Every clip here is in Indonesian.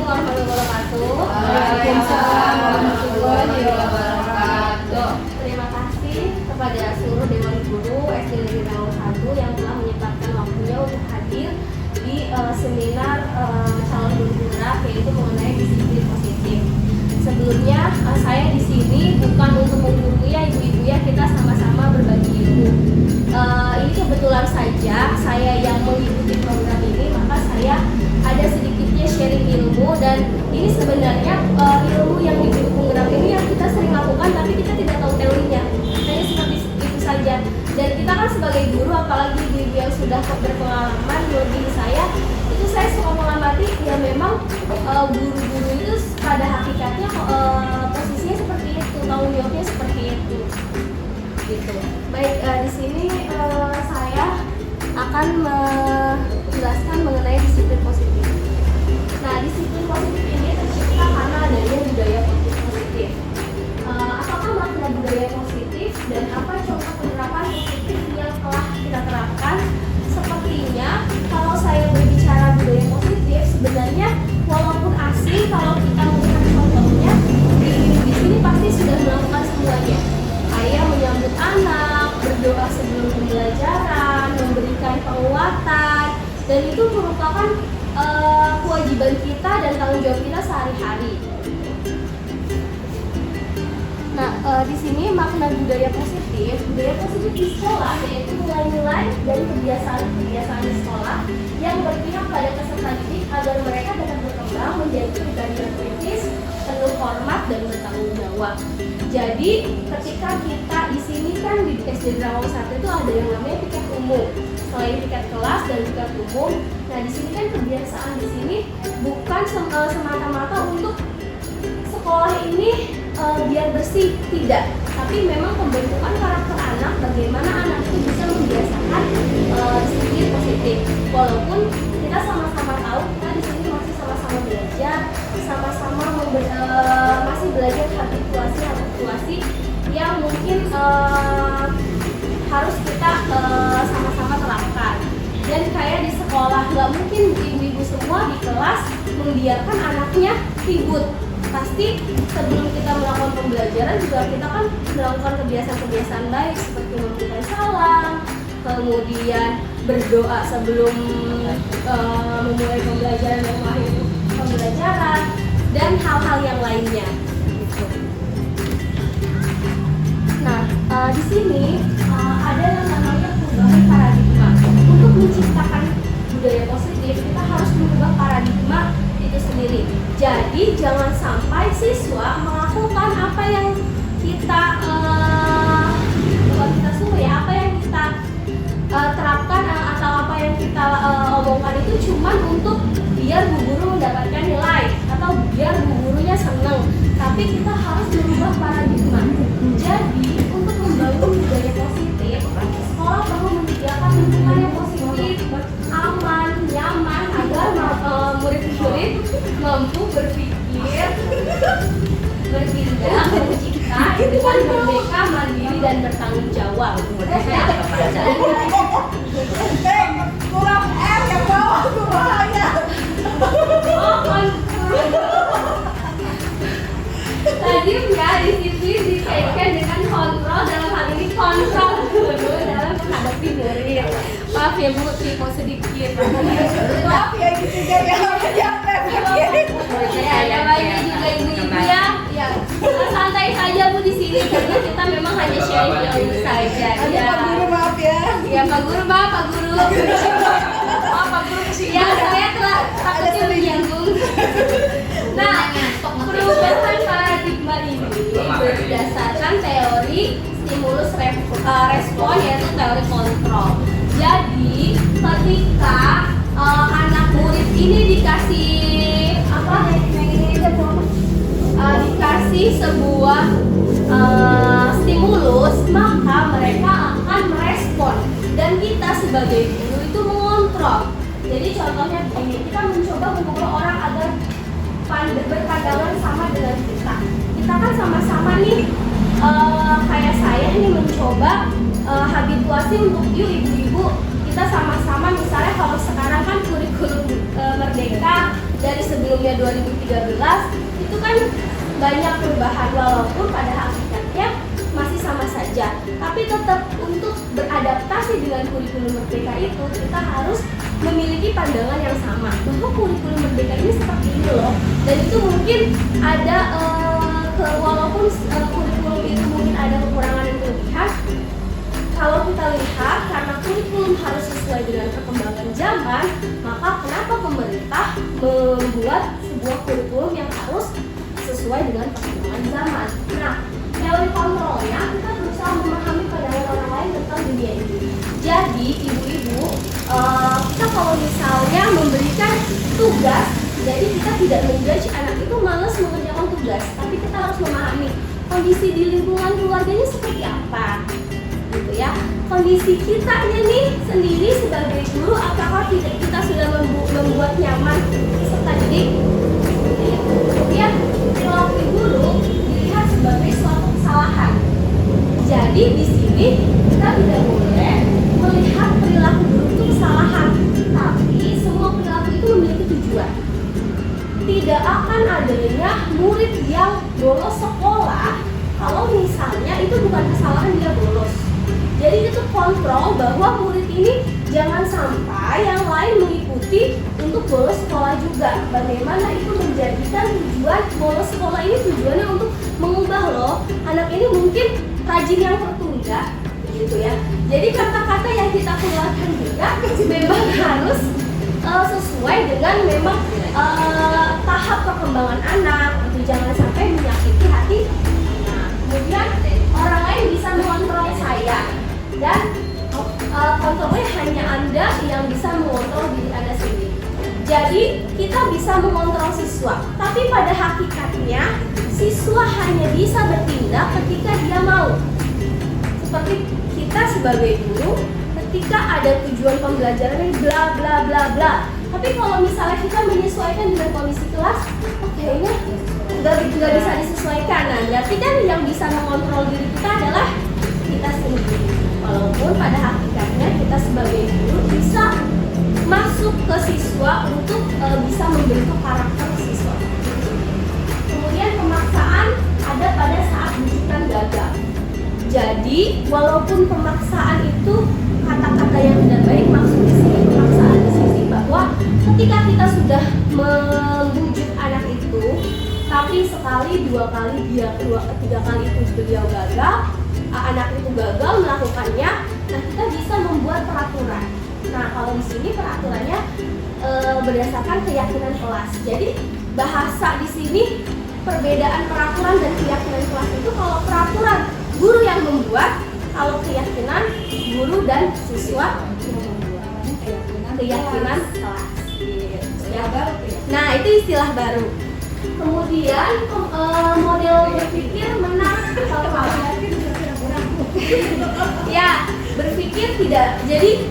warahmatullahi wabarakatuh. Waalaikumsalam warahmatullahi wabarakatuh. Terima kasih kepada seluruh Dewan Guru SD Negeri Rawang 1 yang telah menyempatkan waktunya untuk hadir di seminar calon guru gerak, yaitu mengenai disiplin positif. Sebelumnya saya di sini bukan untuk menggurui ya ibu-ibu ya, kita sama-sama berbagi ilmu. Ini kebetulan saja saya yang mengikuti program ini, maka saya ada sedikitnya sharing ilmu, dan ini sebenarnya ilmu yang di guru penggerak ini yang kita sering lakukan tapi kita tidak tahu teorinya, hanya seperti itu saja. Dan kita kan sebagai guru, apalagi ibu yang sudah berpengalaman melebihi saya, itu saya suka mengamati ya memang guru-guru itu pada hakikatnya posisinya seperti itu, tanggung jawabnya seperti itu. Gitu. Baik, di sini saya akan menjelaskan mengenai disiplin positif. Nah, disiplin positif ini tercipta karena adanya budaya positif. Apakah makna budaya positif dan apa contoh penerapan positif yang telah kita terapkan? Sepertinya kalau saya berbicara budaya positif, sebenarnya walaupun asing, kalau kita melihat contohnya di sini pasti sudah melakukan semuanya. Kayak menyambut anak, berdoa sebelum pembelajaran, memberikan penguatan, dan itu merupakan kewajiban kita dan tanggung jawab kita sehari-hari. Nah, di sini makna budaya positif di sekolah yaitu nilai-nilai dan kebiasaan-kebiasaan di sekolah yang berpihak pada peserta didik agar mereka dapat berkembang menjadi pribadi yang kritis, penuh hormat dan bertanggung jawab. Jadi, ketika kita di sini kan di SD Rawang 1 itu ada yang namanya piket umum. Selain piket kelas dan piket umum, nah di sini kan kebiasaan di sini bukan semata-mata untuk sekolah ini biar bersih, tidak. Tapi memang pembentukan karakter anak, bagaimana anak itu bisa membiasakan disiplin positif. Walaupun kita sama-sama tahu kita di sini masih sama-sama belajar, sama-sama masih belajar habituasi yang mungkin harus kita sama-sama terapkan. Dan kayak di sekolah nggak mungkin ibu-ibu semua di kelas membiarkan anaknya ribut. Pasti sebelum kita melakukan pembelajaran juga kita kan melakukan kebiasaan-kebiasaan baik seperti memberikan salam, kemudian berdoa sebelum memulai pembelajaran dan mengakhiri pembelajaran, dan hal-hal yang lainnya. Gitu. Nah, di sini ada yang namanya perubahan paradigma. Untuk menciptakan budaya positif, kita harus mengubah paradigma itu sendiri. Jadi jangan sampai siswa melakukan apa yang kita bukan kita suruh ya, apa yang kita terapkan atau apa yang kita omongkan itu cuma untuk biar bu guru mendapatkan nilai atau biar bu gurunya seneng. Tapi kita harus merubah paradigma. Jadi untuk membangun budaya positif, sekolah perlu menyediakan lingkungan yang positif, aman, nyaman agar murid-murid mampu berpikir, bertindak, mencipta dengan merdeka, mandiri dan bertanggung jawab. Kurang R yang bawah tuh bahaya. Tadi ya disiplin dikaitkan dengan kontrol, dalam hal ini kontrol guru dalam menghadapi murid. Maaf ya Bu, tipe sedikit. Maaf ya gitu ya. Ya, baiknya juga ibu-ibu ya. Ya, santai saja Bu di sini karena kita memang hanya sharing ilmu saja. Ya. Pak Guru maaf ya. Ya Pak Guru, maaf Pak Guru. Maaf Pak Guru kesini. Ya, saya telah takutnya menyinggung. Nah, perubahan paradigma ini berdasarkan teori stimulus respon, yaitu teori kontrol. Jadi, ketika anak murid ini dikasih dikasih sebuah stimulus, maka mereka akan merespon dan kita sebagai guru itu mengontrol. Jadi contohnya begini, kita mencoba mengubah orang agar berpandangan sama dengan kita. Kita kan sama-sama nih kayak saya ini mencoba habituasi untuk yuk ibu-ibu kita sama-sama, misalnya kalau sekarang kan kurikulum merdeka dari sebelumnya 2013 itu kan banyak perubahan, walaupun pada hakikatnya masih sama saja. Tapi tetap untuk beradaptasi dengan kurikulum Merdeka itu kita harus memiliki pandangan yang sama bahwa kurikulum Merdeka ini seperti ini loh. Dan itu mungkin ada walaupun kurikulum itu mungkin ada kekurangan dan kelebihan, kalau kita lihat karena kurikulum harus sesuai dengan perkembangan zaman, maka kenapa pemerintah membuat sebuah kurikulum yang harus sesuai dengan perkembangan zaman. Nah, teori kontrolnya kita berusaha memahami pandangan orang lain tentang dunia ini. Jadi, ibu-ibu, kita kalau misalnya memberikan tugas, jadi kita tidak menjudge anak itu malas mengerjakan tugas, tapi kita harus memahami kondisi di lingkungan keluarganya seperti apa, gitu ya. Kondisi kitanya nih sendiri sebagai guru, apakah kita sudah membuat nyaman peserta didik? Kemudian perilaku guru dilihat sebagai suatu kesalahan. Jadi di sini kita tidak boleh melihat perilaku guru itu kesalahan, tapi semua perilaku itu memiliki tujuan. Tidak akan adanya murid yang bolos sekolah kalau misalnya itu bukan kesalahan dia bolos. Jadi itu kontrol bahwa murid ini jangan sampai yang lain mengikuti untuk bolos sekolah juga. Bagaimana itu menjadikan tujuan bolos sekolah ini tujuannya untuk mengubah loh anak ini mungkin rajin yang tertunda, gitu ya. Jadi kata-kata yang kita keluarkan juga memang harus sesuai dengan memang tahap perkembangan anak, itu jangan sampai menyakiti hati. Nah, kemudian orang lain bisa mengontrol saya dan kontrolnya hanya Anda yang bisa mengontrol diri Anda sendiri. Jadi kita bisa mengontrol siswa, tapi pada hakikatnya siswa hanya bisa bertindak ketika dia mau. Seperti kita sebagai guru, ketika ada tujuan pembelajaran bla bla bla bla. Tapi kalau misalnya kita menyesuaikan dengan kondisi kelas, kayaknya nggak bisa disesuaikan. Nah, berarti kan yang bisa mengontrol diri kita adalah kita sendiri. Walaupun pada hakikatnya kita sebagai guru bisa masuk ke siswa untuk bisa membentuk karakter siswa. Kemudian pemaksaan ada pada saat bujukan gagal. Jadi walaupun pemaksaan itu kata-kata yang tidak baik, maksud di sini pemaksaan di sini bahwa ketika kita sudah membujuk anak itu, tapi sekali, dua kali, ketiga kali itu beliau gagal, anak itu gagal melakukannya, nah kita bisa membuat peraturan. Nah kalau di sini peraturannya berdasarkan keyakinan kelas. Jadi bahasa di sini perbedaan peraturan dan keyakinan kelas itu kalau peraturan guru yang membuat, kalau keyakinan guru dan siswa yang membuat. Keyakinan kelas. Ya. Nah itu istilah baru. Kemudian model berpikir menang ya, berpikir tidak. Jadi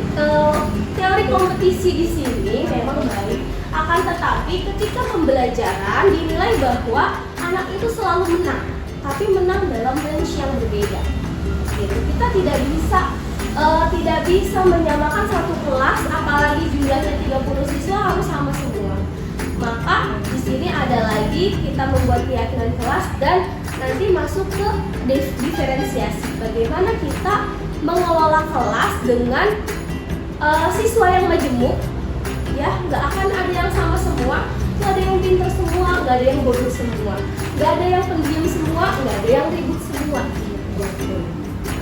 teori kompetisi di sini memang baik. Akan tetapi ketika pembelajaran dinilai bahwa anak itu selalu menang, tapi menang dalam range yang berbeda. Gitu. Kita tidak bisa menyamakan satu kelas, apalagi jumlahnya 30 siswa harus sama semua. Maka di sini ada lagi kita membuat keyakinan kelas dan nanti masuk ke diferensiasi. Bagaimana kita mengelola kelas dengan siswa yang majemuk, ya, nggak akan ada yang sama semua, nggak ada yang pintar semua, nggak ada yang bodoh semua, nggak ada yang pendiam semua, nggak ada yang ribut semua.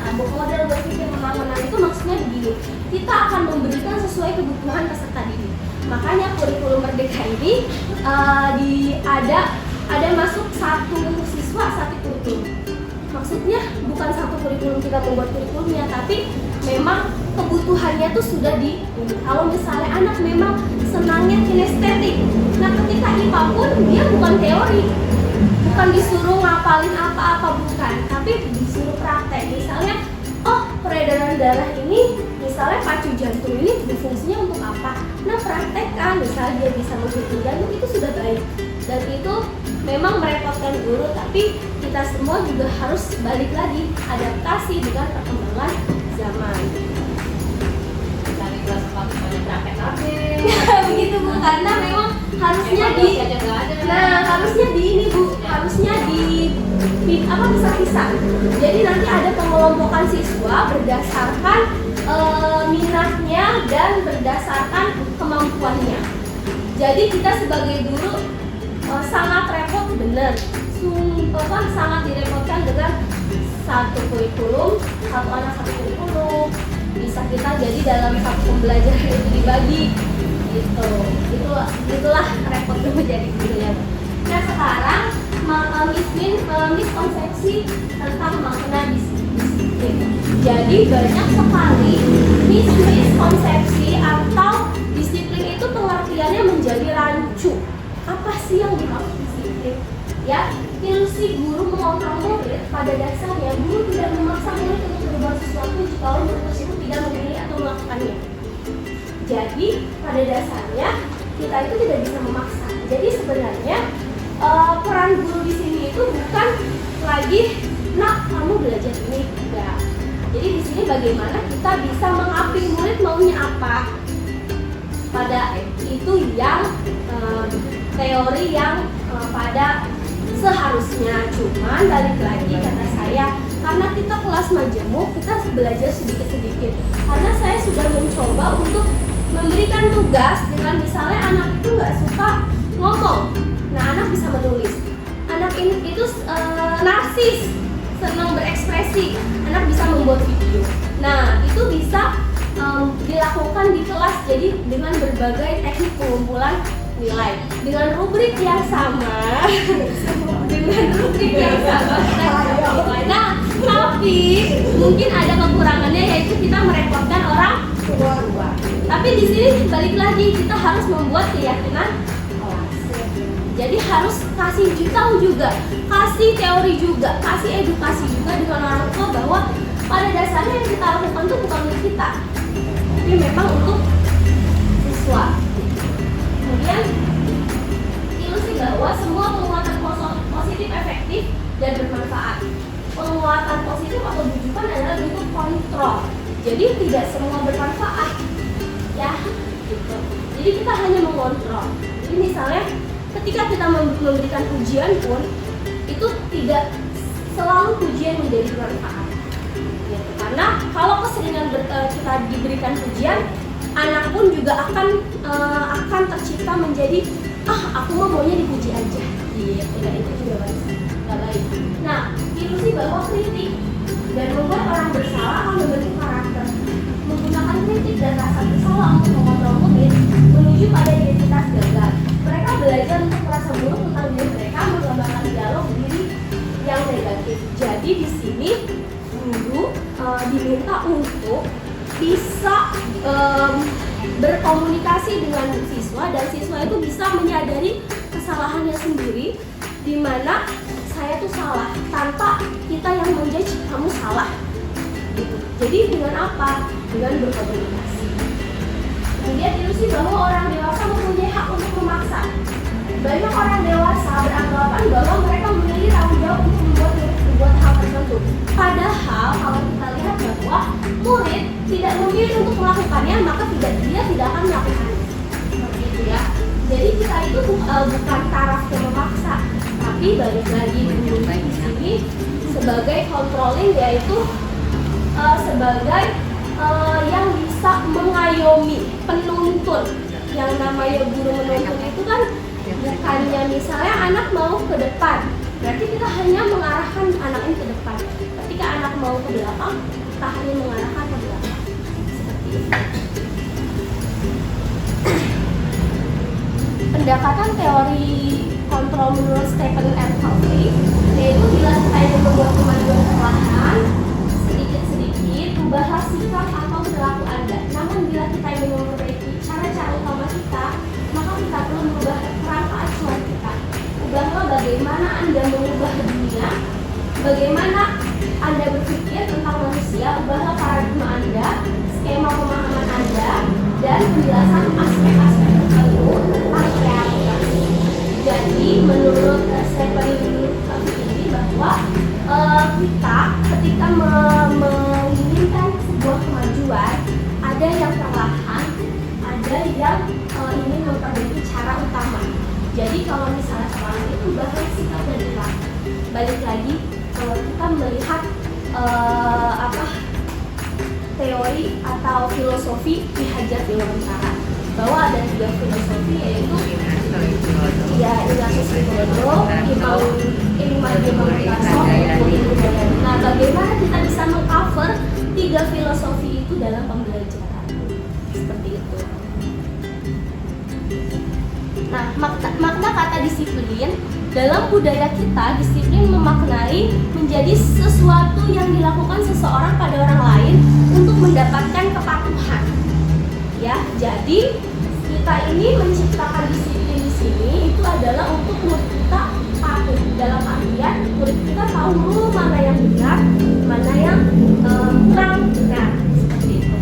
Nah, model berpikir menang-menang itu maksudnya begini, kita akan memberikan sesuai kebutuhan peserta didik. Makanya kurikulum Merdeka ini ada masuk satu siswa satu kurikulum. Maksudnya bukan satu kurikulum kita membuat kurikulumnya, tapi memang kebutuhannya tuh sudah di. Kalau misalnya anak memang senangnya kinestetik, nah ketika IPA pun dia bukan teori, bukan disuruh ngapalin apa-apa, bukan, tapi disuruh praktek. Misalnya, oh peredaran darah ini, misalnya pacu jantung ini berfungsinya untuk apa? Nah praktekkan, misalnya dia bisa menghitung jantung, itu sudah baik. Dan itu memang merepotkan guru, tapi kita semua juga harus balik lagi adaptasi dengan perkembangan zaman. Dari kelas 4 banyak praktek begitu Bu, karena memang harusnya harusnya di ini Bu, harusnya bisa. Jadi nanti ada pengelompokan siswa berdasarkan minatnya dan berdasarkan kemampuannya. Jadi kita sebagai guru sangat repot, bener, sangat direpotkan dengan satu kurikulum, satu anak satu kurikulum. Bisa kita jadi dalam satu pembelajaran itu dibagi gitu. Itulah repotnya menjadi guru ya. Nah sekarang miskonsepsi tentang makna disiplin. Jadi banyak sekali miskonsepsi atau disiplin itu pengertiannya menjadi rancu. Apa sih yang dimaksud disiplin? Ya, ilusi guru mengontrol murid. Pada dasarnya guru tidak memaksa murid untuk berbuat sesuatu jika murid tersebut tidak memilih atau melakukannya. Jadi pada dasarnya kita itu tidak bisa memaksa. Jadi sebenarnya peran guru di sini itu bukan lagi nak kamu belajar ini, enggak. Jadi di sini bagaimana kita bisa mengaping murid maunya apa. Pada itu yang teori yang pada seharusnya, cuman balik lagi kata saya, karena kita kelas majemuk, kita belajar sedikit-sedikit. Karena saya sudah mencoba untuk memberikan tugas dengan misalnya anak itu nggak suka ngomong, nah anak bisa menulis. Anak ini itu narsis, senang berekspresi, anak bisa membuat video. Nah itu bisa dilakukan di kelas, jadi dengan berbagai teknik pengumpulan nilai dengan rubrik yang sama Nah tapi mungkin ada kekurangannya, yaitu kita merepotkan orang tua. Tapi di sini balik lagi kita harus membuat keyakinan kelas. Jadi harus kasih tahu juga, kasih teori juga, kasih edukasi juga dengan orang tua bahwa pada dasarnya yang kita lakukan itu bukan untuk kita, tapi memang untuk siswa. Kemudian ilusi bahwa semua penguatan positif efektif dan bermanfaat. Penguatan positif atau bujukan adalah bentuk kontrol. Jadi tidak semua bermanfaat, ya. Gitu. Jadi kita hanya mengontrol. Jadi misalnya ketika kita memberikan pujian pun itu tidak selalu pujian menjadi bermanfaat. Gitu. Karena kalau keseringan kita diberikan pujian, anak pun juga akan tercipta menjadi aku maunya dipuji aja. Gitu. Dan itu juga nggak baik. Nah, ilusi bahwa kritik dan membuat orang bersalah akan membentuk karakter. Menggunakan kritik dan rasa bersalah untuk mengontrol murid menuju pada identitas gagal. Mereka belajar untuk merasa buruk tentang diri mereka, mengembangkan dialog diri yang negatif. Jadi di sini guru diminta untuk bisa berkomunikasi dengan siswa, dan siswa itu bisa menyadari kesalahannya sendiri, di mana saya tuh salah tanpa kita yang menjudge kamu salah gitu. Jadi dengan apa? Dengan berkomunikasi. Kemudian ilusi bahwa orang dewasa mempunyai hak untuk memaksa. Banyak orang dewasa beranggapan bahwa mereka memiliki tanggung jawab untuk membuat hal tertentu. Padahal kalau kita lihat bahwa murid tidak memilih untuk melakukannya, maka dia tidak akan melakukannya. Seperti itu ya. Jadi kita itu bukan taraf yang memaksa, tapi balik lagi di sini sebagai controlling, yaitu sebagai yang bisa mengayomi, penuntun. Yang namanya guru menuntun itu kan bukannya misalnya anak mau ke depan, berarti kita hanya mengarahkan anak ini ke depan. Ketika anak mau ke belakang, kita hanya mengarahkan ke belakang. Seperti itu. Pendekatan teori kontrol menurut Stephen R. Covey, yaitu bila kita ingin membuat kemajuan perlahan, sedikit-sedikit ubahlah sikap atau perilaku Anda. Namun bila kita ingin memperbaiki cara-cara utama kita, maka kita perlu mengubah kerangka acuan kita. Ubahlah bagaimana Anda mengubah dunia, bagaimana Anda berpikir tentang manusia, ubahlah paradigma Anda, skema pemahaman Anda, dan penjelasan aspek-aspek tertentu aplikasi. Jadi menurut Stephen Covey ini bahwa kita ketika menginginkan sebuah kemajuan, ada yang perlahan, ada yang ingin memperbaiki cara utama. Jadi kalau misalnya sekarang itu bahkan sikap dan perilaku. Balik lagi kalau kita melihat teori atau filosofi Ki Hajar Dewantara, bahwa ada 3 filosofi, yaitu Ignatius Loyola, Immanuel Kant. Nah, bagaimana kita bisa mengcover 3 filosofi itu dalam pembelajaran? Seperti itu. Nah, makna kata disiplin dalam budaya kita, disiplin memaknai menjadi sesuatu yang dilakukan seseorang pada orang lain untuk mendapatkan kepatuhan. Ya, jadi kita ini menciptakan disiplin di sini itu adalah untuk murid kita patuh, dalam artian murid kita tahu mana yang benar, mana yang kurang benar, seperti itu.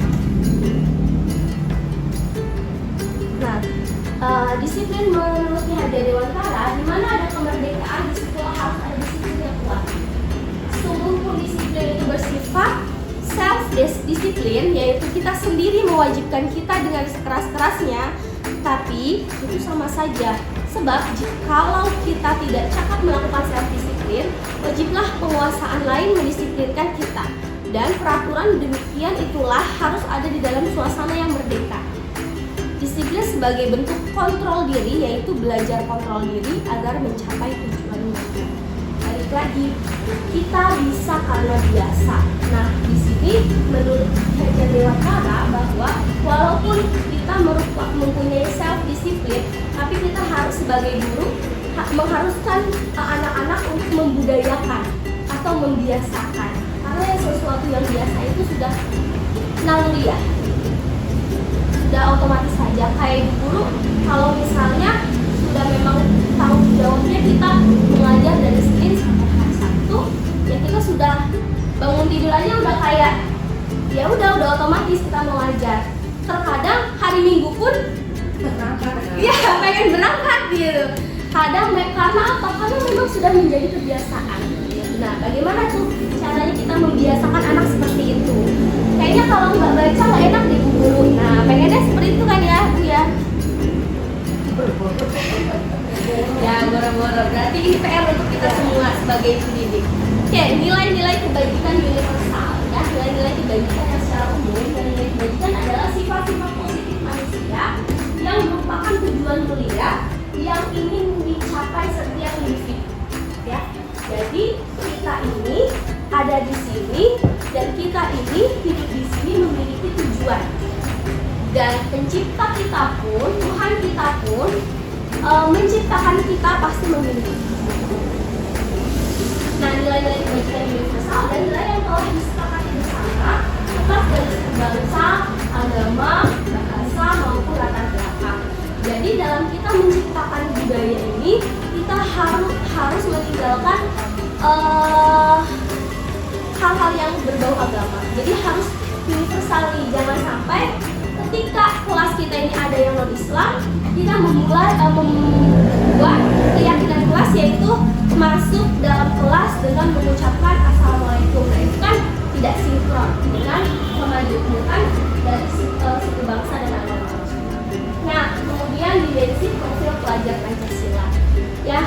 Nah, disiplin menurut Ki Hajar Dewantara, di mana ada kemerdekaan, di situ harus ada disiplin yang kuat. Sungguh pun disiplin itu bersifat self-disiplin, yaitu kita sendiri mewajibkan kita dengan sekeras-kerasnya, tapi itu sama saja. Sebab jikalau kita tidak cakap melakukan self-disiplin, wajiblah penguasaan lain mendisiplinkan kita. Dan peraturan demikian itulah harus ada di dalam suasana yang merdeka. Disiplin sebagai bentuk kontrol diri, yaitu belajar kontrol diri agar mencapai tujuan mereka. Balik lagi, kita bisa karena biasa. Nah, di sini menurut Hajar Dewantara bahwa walaupun kita mempunyai self disiplin, tapi kita harus sebagai guru mengharuskan anak-anak untuk membudayakan atau membiasakan. Karena yang sesuatu yang biasa itu sudah naluriah, sudah otomatis saja. Kayak guru, kalau misalnya sudah memang tanggung jawabnya kita mengajar dari Senin sampai hari Sabtu, ya kita sudah bangun tidur aja udah kayak ya udah otomatis kita mengajar. Terkadang hari Minggu pun ya pengen berangkat gitu. Kadang karena apa? Karena memang sudah menjadi kebiasaan. Nah, bagaimana tuh caranya kita membiasakan anak seperti itu? Kayaknya kalau nggak baca nggak enak deh Bu Guru. Nah, pengennya seperti itu kan ya Bu ya? Ya, boro-boro. Berarti ini PR untuk kita semua sebagai pendidik. Oke, nilai-nilai kebajikan universal ya. Nilai-nilai kebajikan yang secara umum, nilai kebajikan adalah sifat-sifat positif manusia yang merupakan tujuan mulia yang ingin dicapai setiap individu. Ya, jadi kita ini ada di sini dan kita ini hidup di sini memiliki tujuan. Dan pencipta kita pun, Tuhan kita pun menciptakan kita pasti memiliki tujuan. Nah, nilai-nilai kebajikan universal dan nilai yang telah disepakati bersama lepas dari bangsa, agama, bahasa maupun latar belakang. Jadi dalam kita menciptakan budaya ini, kita harus meninggalkan hal-hal yang berbau agama. Jadi harus universal nih, jangan sampai ketika kelas kita ini ada yang non-Islam, kita membuat keyakinan kelas, yaitu masuk dalam kelas dengan mengucapkan Assalamualaikum. Nah, itu kan tidak sinkron dengan kemajuan dari suku bangsa dan agama. Nah, kemudian dimensi profil pelajar Pancasila. Ya,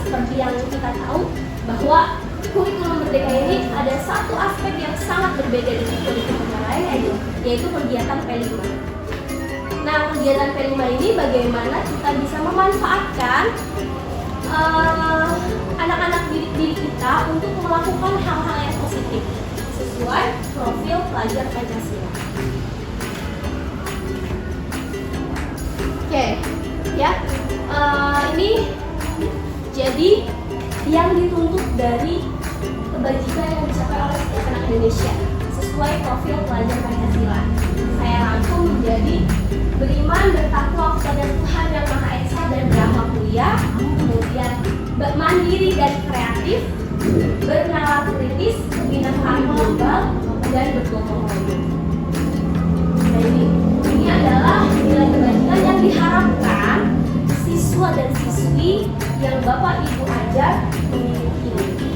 seperti yang kita tahu bahwa kurikulum Merdeka ini ada satu aspek yang sangat berbeda dengan kurikulum lain, yaitu kegiatan P5. Nah, kegiatan P5 ini bagaimana kita bisa memanfaatkan anak-anak didik kita untuk melakukan hal-hal yang positif sesuai profil pelajar Pancasila. Oke, ya, ini jadi yang dituntut dari kebajikan yang dicapai oleh setiap anak Indonesia sesuai profil pelajar Pancasila. Saya rangkum menjadi beriman, bertakwa kepada Tuhan yang Maha Esa dan Brahma Mulia, kemudian mandiri dan kreatif, bernalar kritis, kebinakaan global, dan bergotong royong. Nah, ini adalah nilai kebajikan yang diharapkan siswa dan siswi yang Bapak Ibu ajar memiliki.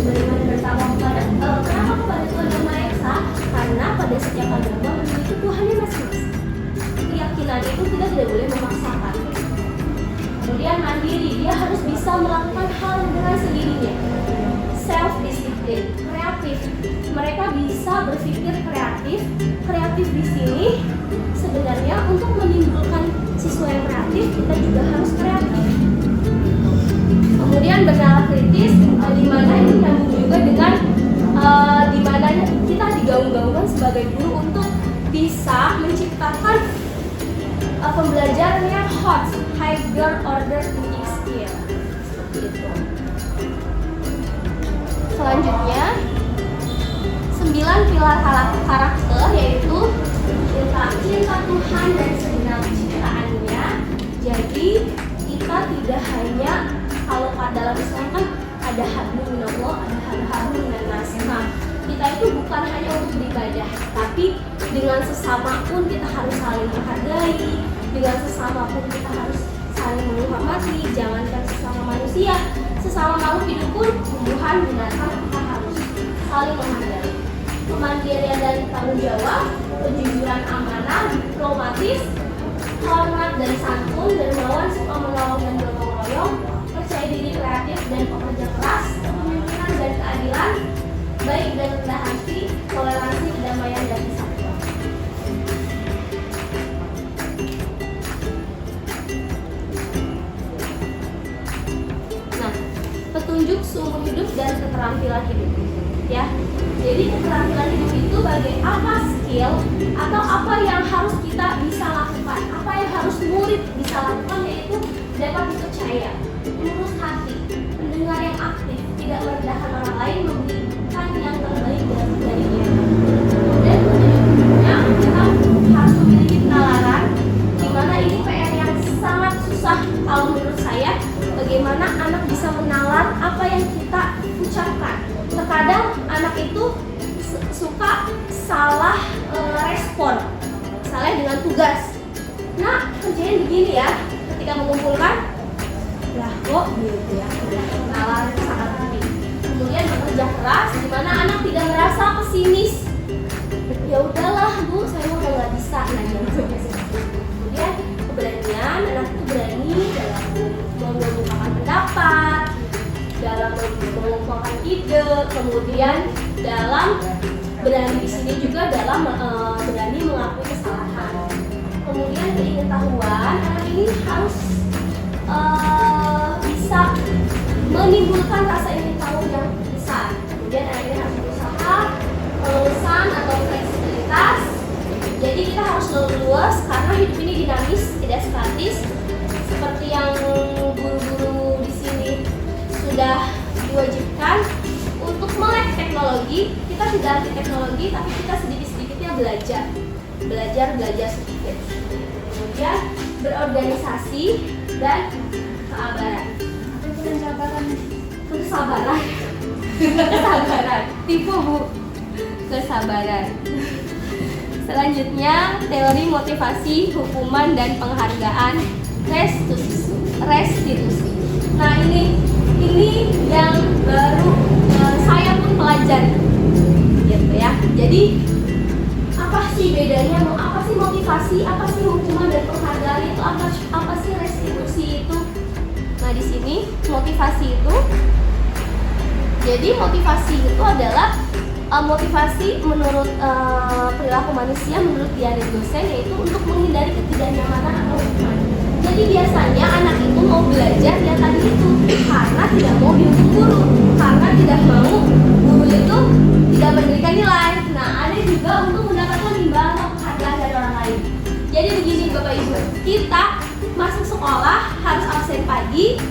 Beriman bertakwa kepada kenapa kepada Tuhan yang Maha Esa? Karena pada setiap agama memiliki Tuhannya masing-masing. Keyakinan itu kita tidak boleh memaksakan. Kemudian mandiri, dia harus bisa melakukan hal dengan sendirinya. Self discipline, kreatif. Mereka bisa berpikir kreatif. Kreatif di sini sebenarnya untuk menimbulkan siswa yang kreatif, kita juga harus kreatif. Kemudian bernalar kritis, di mana ini nyambung juga dengan di mana kita digaung-gaungkan sebagai guru untuk bisa menciptakan pembelajaran yang hot, higher order thinking skill. Seperti itu. Selanjutnya 9 pilar karakter, yaitu cinta Tuhan dan segala ciptaannya. Jadi kita tidak hanya, kalau dalam Islam kan ada hablum minallah, ada hablum minannas. Nah, kita itu bukan hanya untuk beribadah, tapi dengan sesama pun kita harus saling menghargai, dengan sesama pun kita harus saling menghormati. Jangankan sesama manusia, sesama makhluk hidup pun, tumbuhan, binatang, kita harus saling menghargai. Kemandirian dan tanggung jawab, kejujuran, amanah, diplomatis, hormat dan santun, dermawan, suka menolong dan bergotong royong, percaya diri, kreatif dan pekerja keras, kepemimpinan dan keadilan, baik dan rendah hati, toleransi, kedamaian dan kesatuan. Nah, petunjuk seumur hidup dan keterampilan hidup, ya. Jadi keterampilan hidup itu bagai apa skill atau apa yang harus kita bisa lakukan, apa yang harus murid bisa lakukan, yaitu dapat dipercaya, lurus hati, mendengar yang aktif, tidak merendahkan orang lain, memberikan yang terbaik darinya. Dan ujung-ujungnya kita harus memiliki penalaran, di mana ini PR yang sangat susah kalau menurut saya. Bagaimana anak bisa menalar apa yang kita ucapkan. Terkadang anak itu suka salah respon, misalnya dengan tugas. Nah, kerjanya begini ya, ketika mengumpulkan, lah kok gitu ya, nalar sangat penting. Kemudian bekerja keras, di mana anak tidak merasa pesimis. Ya udahlah bu, saya udah nggak bisa. Nah, gitu. Kemudian keberanian, anak itu berani dalam mengungkapkan pendapat, dalam mengungkapkan ide, kemudian dalam berani di sini juga dalam berani mengakui kesalahan. Kemudian keingintahuan, anak ini harus bisa menimbulkan rasa ingin tahu yang besar. Kemudian anak ini harus berusaha, kelulusan atau fleksibilitas. Jadi kita harus luas karena hidup ini dinamis, tidak statis. Seperti yang guru-guru di sini sudah diwajibkan untuk melek teknologi. Kita tidak anti teknologi, tapi kita sedikit-sedikitnya belajar sedikit. Kemudian berorganisasi dan kesabaran. Kesabaran. Tipu bu. Kesabaran. Selanjutnya teori motivasi, hukuman dan penghargaan, restitusi. Nah ini yang baru saya pun pelajari, gitu ya. Jadi apa sih bedanya? Apa sih motivasi? Apa sih hukuman dan penghargaan itu? Apa sih restitusi itu? Nah di sini motivasi itu, jadi motivasi itu adalah motivasi menurut perilaku manusia, menurut Diana dosen, yaitu untuk menghindari ketidaknyamanan atau hukuman. Jadi biasanya anak itu mau belajar ya tadi itu karena tidak mau dihukum guru, karena tidak mau guru itu tidak memberikan nilai. Nah ada juga untuk mendapatkan imbalan atau penghargaan dari orang lain. Jadi begini Bapak Ibu, kita masuk sekolah harus absen pagi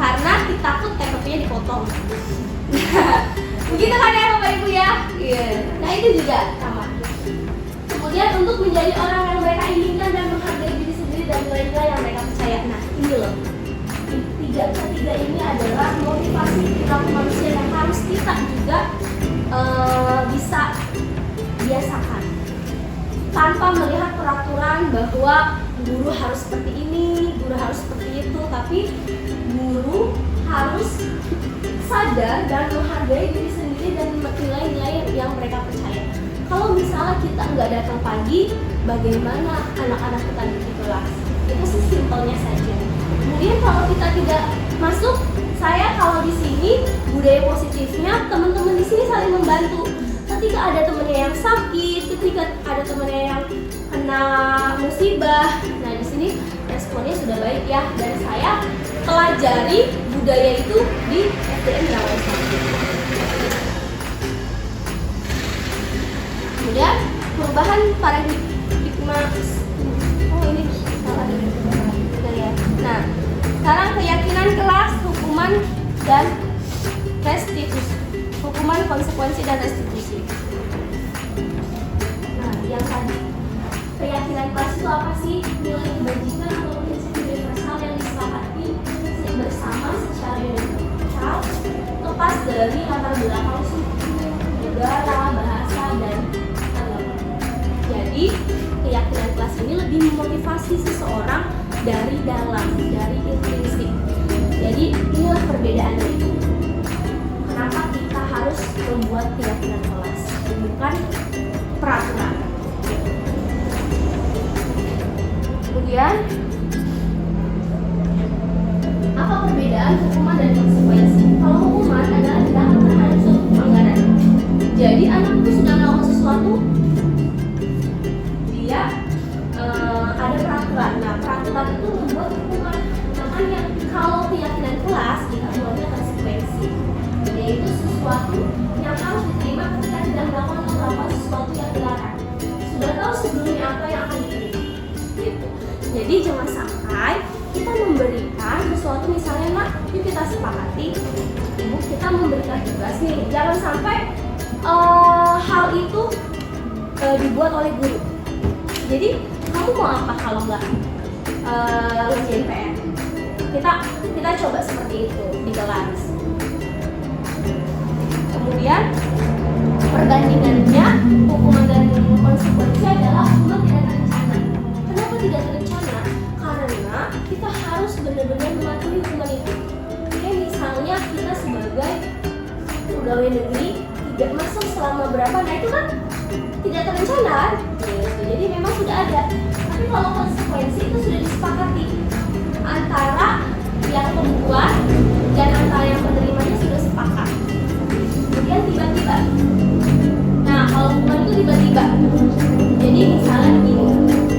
karena kita takut TPP-nya dipotong. Begitu kan ya Bapak Ibu ya? Iya. Nah itu juga sama. Kemudian untuk menjadi orang yang mereka inginkan dan menghargai diri sendiri dan nilai-nilai yang mereka percaya. Nah ini loh, ketiga ini adalah motivasi perilaku manusia yang harus kita juga bisa biasakan. Tanpa melihat peraturan bahwa guru harus seperti ini, guru harus seperti itu, tapi guru harus sadar dan menghargai diri sendiri dan nilai-nilai yang mereka percaya. Kalau misalnya kita nggak datang pagi, bagaimana anak-anak kita di kelas? Itu sih simpelnya saja. Kemudian kalau kita tidak masuk, saya kalau di sini budaya positifnya teman-teman di sini saling membantu. Ketika ada temennya yang sakit, ketika ada temennya yang kena musibah, nah di sini responnya sudah baik ya. Dan saya pelajari budaya itu di SDN Rawai 1. Kemudian perubahan paradigma. Oh ini salah ini. Nah, sekarang keyakinan kelas, hukuman dan restitusi. Hukuman, konsekuensi dan restitusi. Nah, yang tadi keyakinan kelas itu apa sih? Nilai kebajikan atau prinsip universal yang disepakati bersama secara universal, lepas dari latar belakang suku, negara, bahasa dan agama. Jadi keyakinan kelas ini lebih memotivasi seseorang dari dalam, dari intrinsik. Jadi inilah perbedaannya itu. Kenapa kita harus membuat keyakinan kelas, bukan peraturan. Kemudian apa perbedaan hukuman dan konsekuensi? Kalau hukuman adalah tindakan terhadap suatu pelanggaran. Jadi anak itu sudah melakukan sesuatu, dia ada peraturan. Nah, peraturan itu membuat hukuman. Makanya kalau keyakinan kelas kita buatnya konsekuensi, yaitu sesuatu yang harus diterima ketika tidak melakukan atau melakukan sesuatu yang dilarang. Sudah tahu sebelumnya apa yang akan diterima. Gitu. Jadi jangan sampai kita memberikan sesuatu, misalnya mak, yuk kita sepakati, ibu kita memberikan tugas nih. Jangan sampai hal itu dibuat oleh guru. Jadi kamu mau apa kalau nggak ngerjain PR? Kita coba seperti itu di kelas. Kemudian perbandingannya hukuman dan konsekuensi adalah hukuman tidak terencana. Kenapa tidak terencana? Karena kita harus benar-benar mematuhi hukuman itu. Oke, misalnya kita sebagai pegawai negeri tidak masuk selama berapa, nah itu kan tidak terencana. Jadi memang sudah ada. Tapi kalau konsekuensi itu sudah disepakati antara yang membuat dan antara yang penerimanya sudah sepakat. Kemudian tiba-tiba, nah kalau hukuman itu tiba-tiba. Jadi misalnya begini,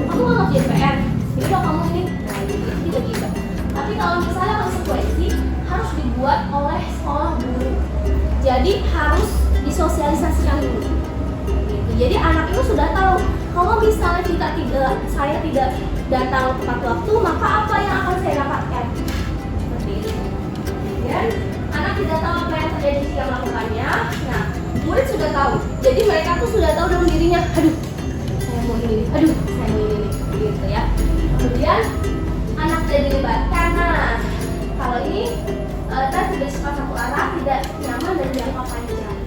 kamu nggak ngerjain PR, jadi kalau kamu ini, nah itu tiba-tiba. Tapi kalau misalnya konsekuensi harus dibuat oleh sekolah dulu. Jadi harus disosialisasikan dulu. Gitu. Jadi anak itu sudah tahu kalau misalnya saya tidak datang tepat waktu, maka apa yang akan saya dapatkan? Seperti itu. Dan anak tidak tahu apa yang terjadi jika melakukannya. Nah, murid sudah tahu. Jadi mereka tuh sudah tahu dalam dirinya, aduh, saya mau ini, aduh, saya mau ini, gitu ya. Kemudian anak tidak dilibatkan. Nah, kalau ini kita tidak cepat satu arah, tidak nyaman dan jangka panjang.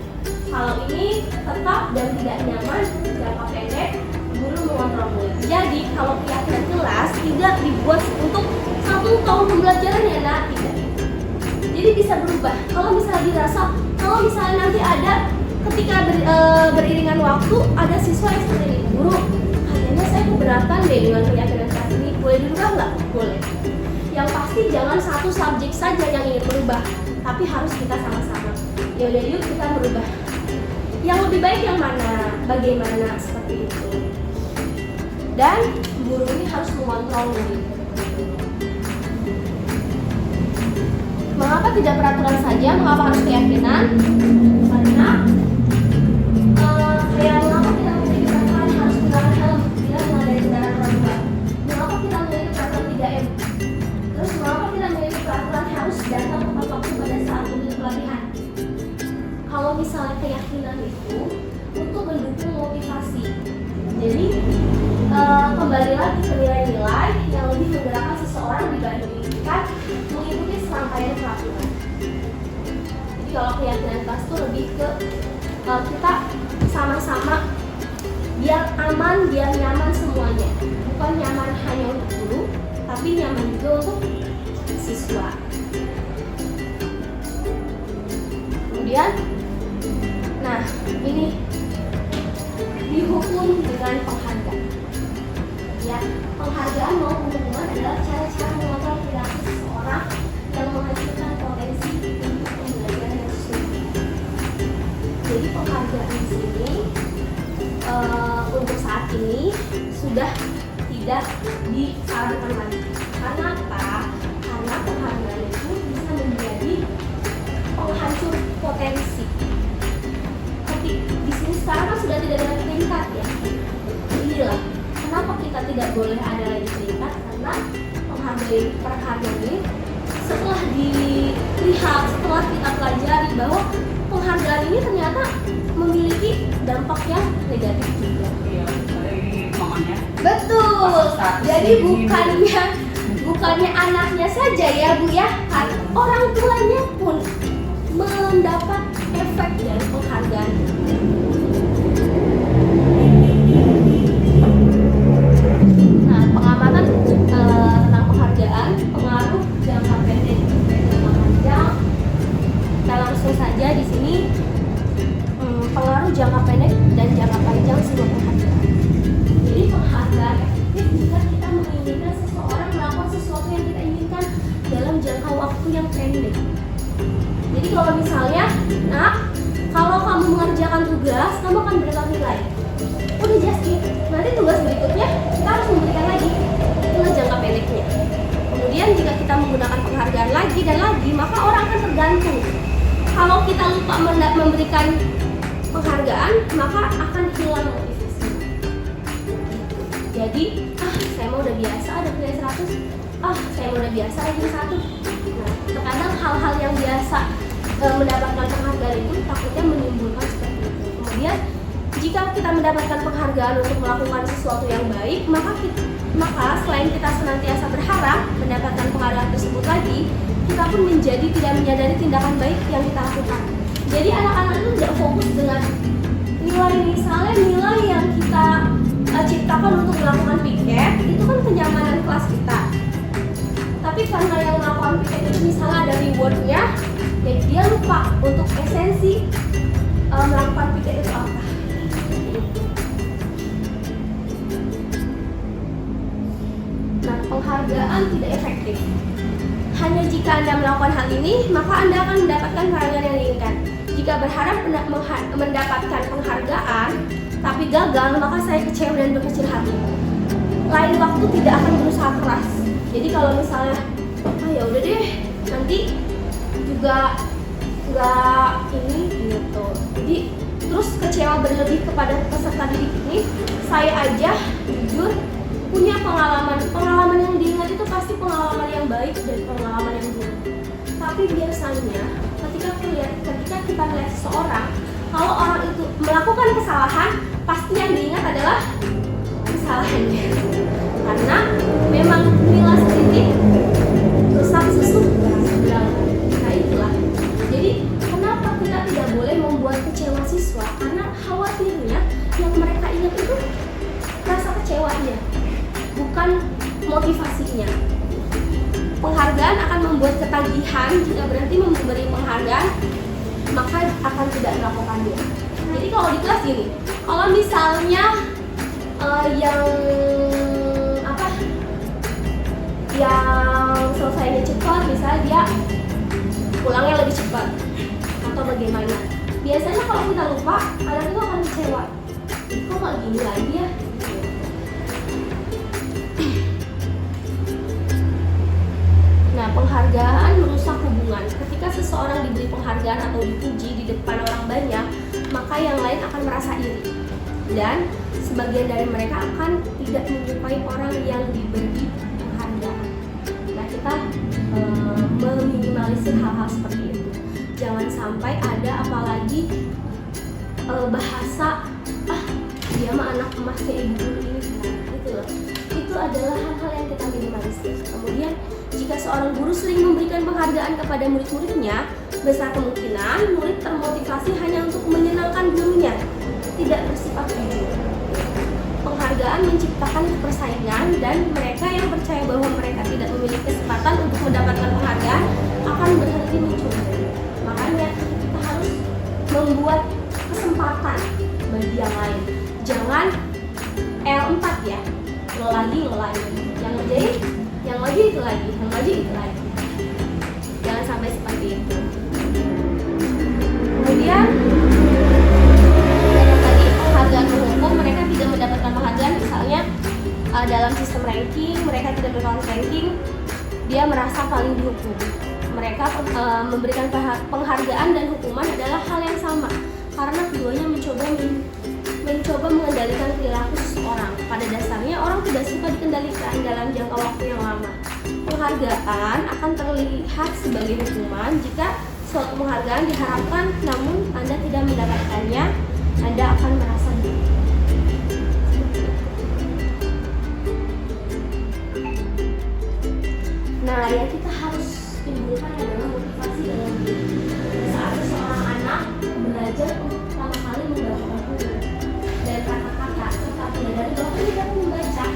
Kalau ini tetap dan tidak nyaman, jangka pendek, guru mengontrol murid. Jadi kalau keyakinan kelas tidak dibuat untuk 1 tahun pembelajaran ya, nah tidak. Jadi bisa berubah. Kalau misalnya dirasa, kalau misalnya nanti ada ketika beriringan waktu ada siswa yang seperti ini, guru, kayaknya saya keberatan deh dengan keyakinan kelas ini, boleh dirubah nggak? Boleh. Yang pasti jangan satu subjek saja yang ingin berubah, tapi harus kita sama-sama. Ya udah yuk kita berubah. Yang lebih baik yang mana? Bagaimana? Seperti itu. Dan guru ini harus mengontrol murid. Mengapa tidak peraturan saja? Mengapa harus keyakinan? Karena mengapa kita memiliki peraturan harus menggunakan helm bila mengendarai kendaraan roda 2? Mengapa kita memiliki peraturan 3M? Terus mengapa kita memiliki peraturan harus datang tepat waktu pada saat unit pelatihan? Kalau misalnya keyakinan itu untuk mendukung motivasi. Jadi kembali lagi ke nilai-nilai yang lebih menggerakkan seseorang dibandingkan mengikuti serangkaian peraturan. Jadi kalau keyakinan kelas itu lebih ke kita sama-sama biar aman, biar nyaman semuanya. Bukan nyaman hanya untuk guru, tapi nyaman juga untuk siswa. Kemudian, nah ini dihukum dengan penghargaan. Ya, penghargaan maupun hukuman adalah cara-cara mengontrol perilaku sini untuk saat ini sudah tidak disarankan lagi. Karena apa? Karena penghargaan itu bisa menjadi penghancur potensi. Tapi di sini sekarang kan sudah tidak ada peringkat ya. Inilah kenapa kita tidak boleh ada lagi peringkat, karena penghargaan ini setelah dilihat, setelah kita pelajari bahwa penghargaan ini ternyata memiliki dampak yang negatif juga. Iya, mamanya. Betul. Jadi bukannya anaknya saja ya Bu ya, orang tuanya pun mendapat efek dari penghargaan. Nah, pengamatan tentang penghargaan, pengaruh jangka pendek dan jangka panjang. Kita langsung saja di sini pengaruh jangka pendek dan jangka panjang sebuah penghargaan. Jadi penghargaan efektif jika kita menginginkan seseorang melakukan sesuatu yang kita inginkan dalam jangka waktu yang pendek. Jadi kalau misalnya, nah, kalau kamu mengerjakan tugas, kamu akan mendapat nilai. Udah just it. Nanti tugas berikutnya kita harus memberikan lagi. Itulah jangka pendeknya. Kemudian jika kita menggunakan penghargaan lagi dan lagi, maka orang akan tergantung. Kalau kita lupa memberikan penghargaan, maka akan hilang motivasi. Jadi, saya mau udah biasa ada nilai 100. Saya mau udah biasa ada nilai 1. Nah, terkadang hal-hal yang biasa mendapatkan penghargaan itu takutnya menimbulkan seperti itu. Kemudian jika kita mendapatkan penghargaan untuk melakukan sesuatu yang baik, maka selain kita senantiasa berharap mendapatkan penghargaan tersebut lagi, kita pun menjadi tidak menyadari tindakan baik yang kita lakukan. Jadi anak-anak itu tidak fokus dengan nilai, misalnya nilai yang kita ciptakan untuk melakukan piket, itu kan kenyamanan kelas kita. Tapi karena yang melakukan piket itu misalnya ada rewardnya, jadi dia lupa untuk esensi melakukan piket itu apa. Nah, penghargaan tidak efektif. Hanya jika Anda melakukan hal ini, maka Anda akan mendapatkan penghargaan yang diinginkan. Jika berharap mendapatkan penghargaan, tapi gagal, maka saya kecewa dan berkecil hati. Lain waktu tidak akan berusaha keras. Jadi kalau misalnya, ya udah deh, nanti juga nggak ini gitu. Jadi terus kecewa berlebih kepada peserta didik ini. Saya aja jujur punya pengalaman yang diingat itu pasti pengalaman yang baik dan pengalaman yang buruk. Tapi biasanya ketika kita melihat seseorang, kalau orang itu melakukan kesalahan, pasti yang diingat adalah kesalahannya. Karena memang nilai sedikit rusak susu berasa. Nah itulah. Jadi kenapa kita tidak boleh membuat kecewa siswa? Karena khawatirnya yang mereka ingat itu rasa kecewanya, bukan motivasinya. Penghargaan akan membuat ketagihan. Jika berhenti memberi penghargaan, maka akan tidak melakukannya. Jadi kalau di kelas gini, kalau misalnya yang selesainya cepat, misalnya dia pulangnya lebih cepat atau bagaimana, biasanya kalau kita lupa, anak itu akan kecewa. Kok nggak gini lagi ya? Nah, penghargaan merusak hubungan. Ketika seseorang diberi penghargaan atau dipuji di depan orang banyak, maka yang lain akan merasa iri. Dan sebagian dari mereka akan tidak menyukai orang yang diberi penghargaan. Nah, kita meminimalisir hal-hal seperti itu. Jangan sampai ada apalagi bahasa, dia mah anak emasnya ibu guru ini. Itu adalah hal-hal yang kita minimalisir. Kemudian jika seorang guru sering memberikan penghargaan kepada murid-muridnya, besar kemungkinan murid termotivasi hanya untuk menyenangkan gurunya, tidak bersifat jujur. Penghargaan menciptakan persaingan, dan mereka yang percaya bahwa mereka tidak memiliki kesempatan untuk mendapatkan penghargaan akan berhenti mencoba. Makanya kita harus membuat kesempatan bagi yang lain. Jangan L4 ya, lo lagi, yang ngerjain, yang lagi itu lagi, yang lagi itu lagi. Jangan sampai seperti itu. Kemudian dalam sistem ranking, mereka tidak berkawan ranking, dia merasa paling dihukum. Mereka memberikan penghargaan dan hukuman adalah hal yang sama, karena keduanya mencoba mengendalikan perilaku seseorang. Pada dasarnya orang tidak suka dikendalikan dalam jangka waktu yang lama. Penghargaan akan terlihat sebagai hukuman jika suatu penghargaan diharapkan namun Anda tidak mendapatkannya, Anda akan merasa dihukum. Nah, yang kita harus timbulkan adalah motivasi dalam diri. Saat seseorang anak belajar untuk pertama kali mendapatkan guru dan kata-kata serta menyadari bahwa dia dapat membaca,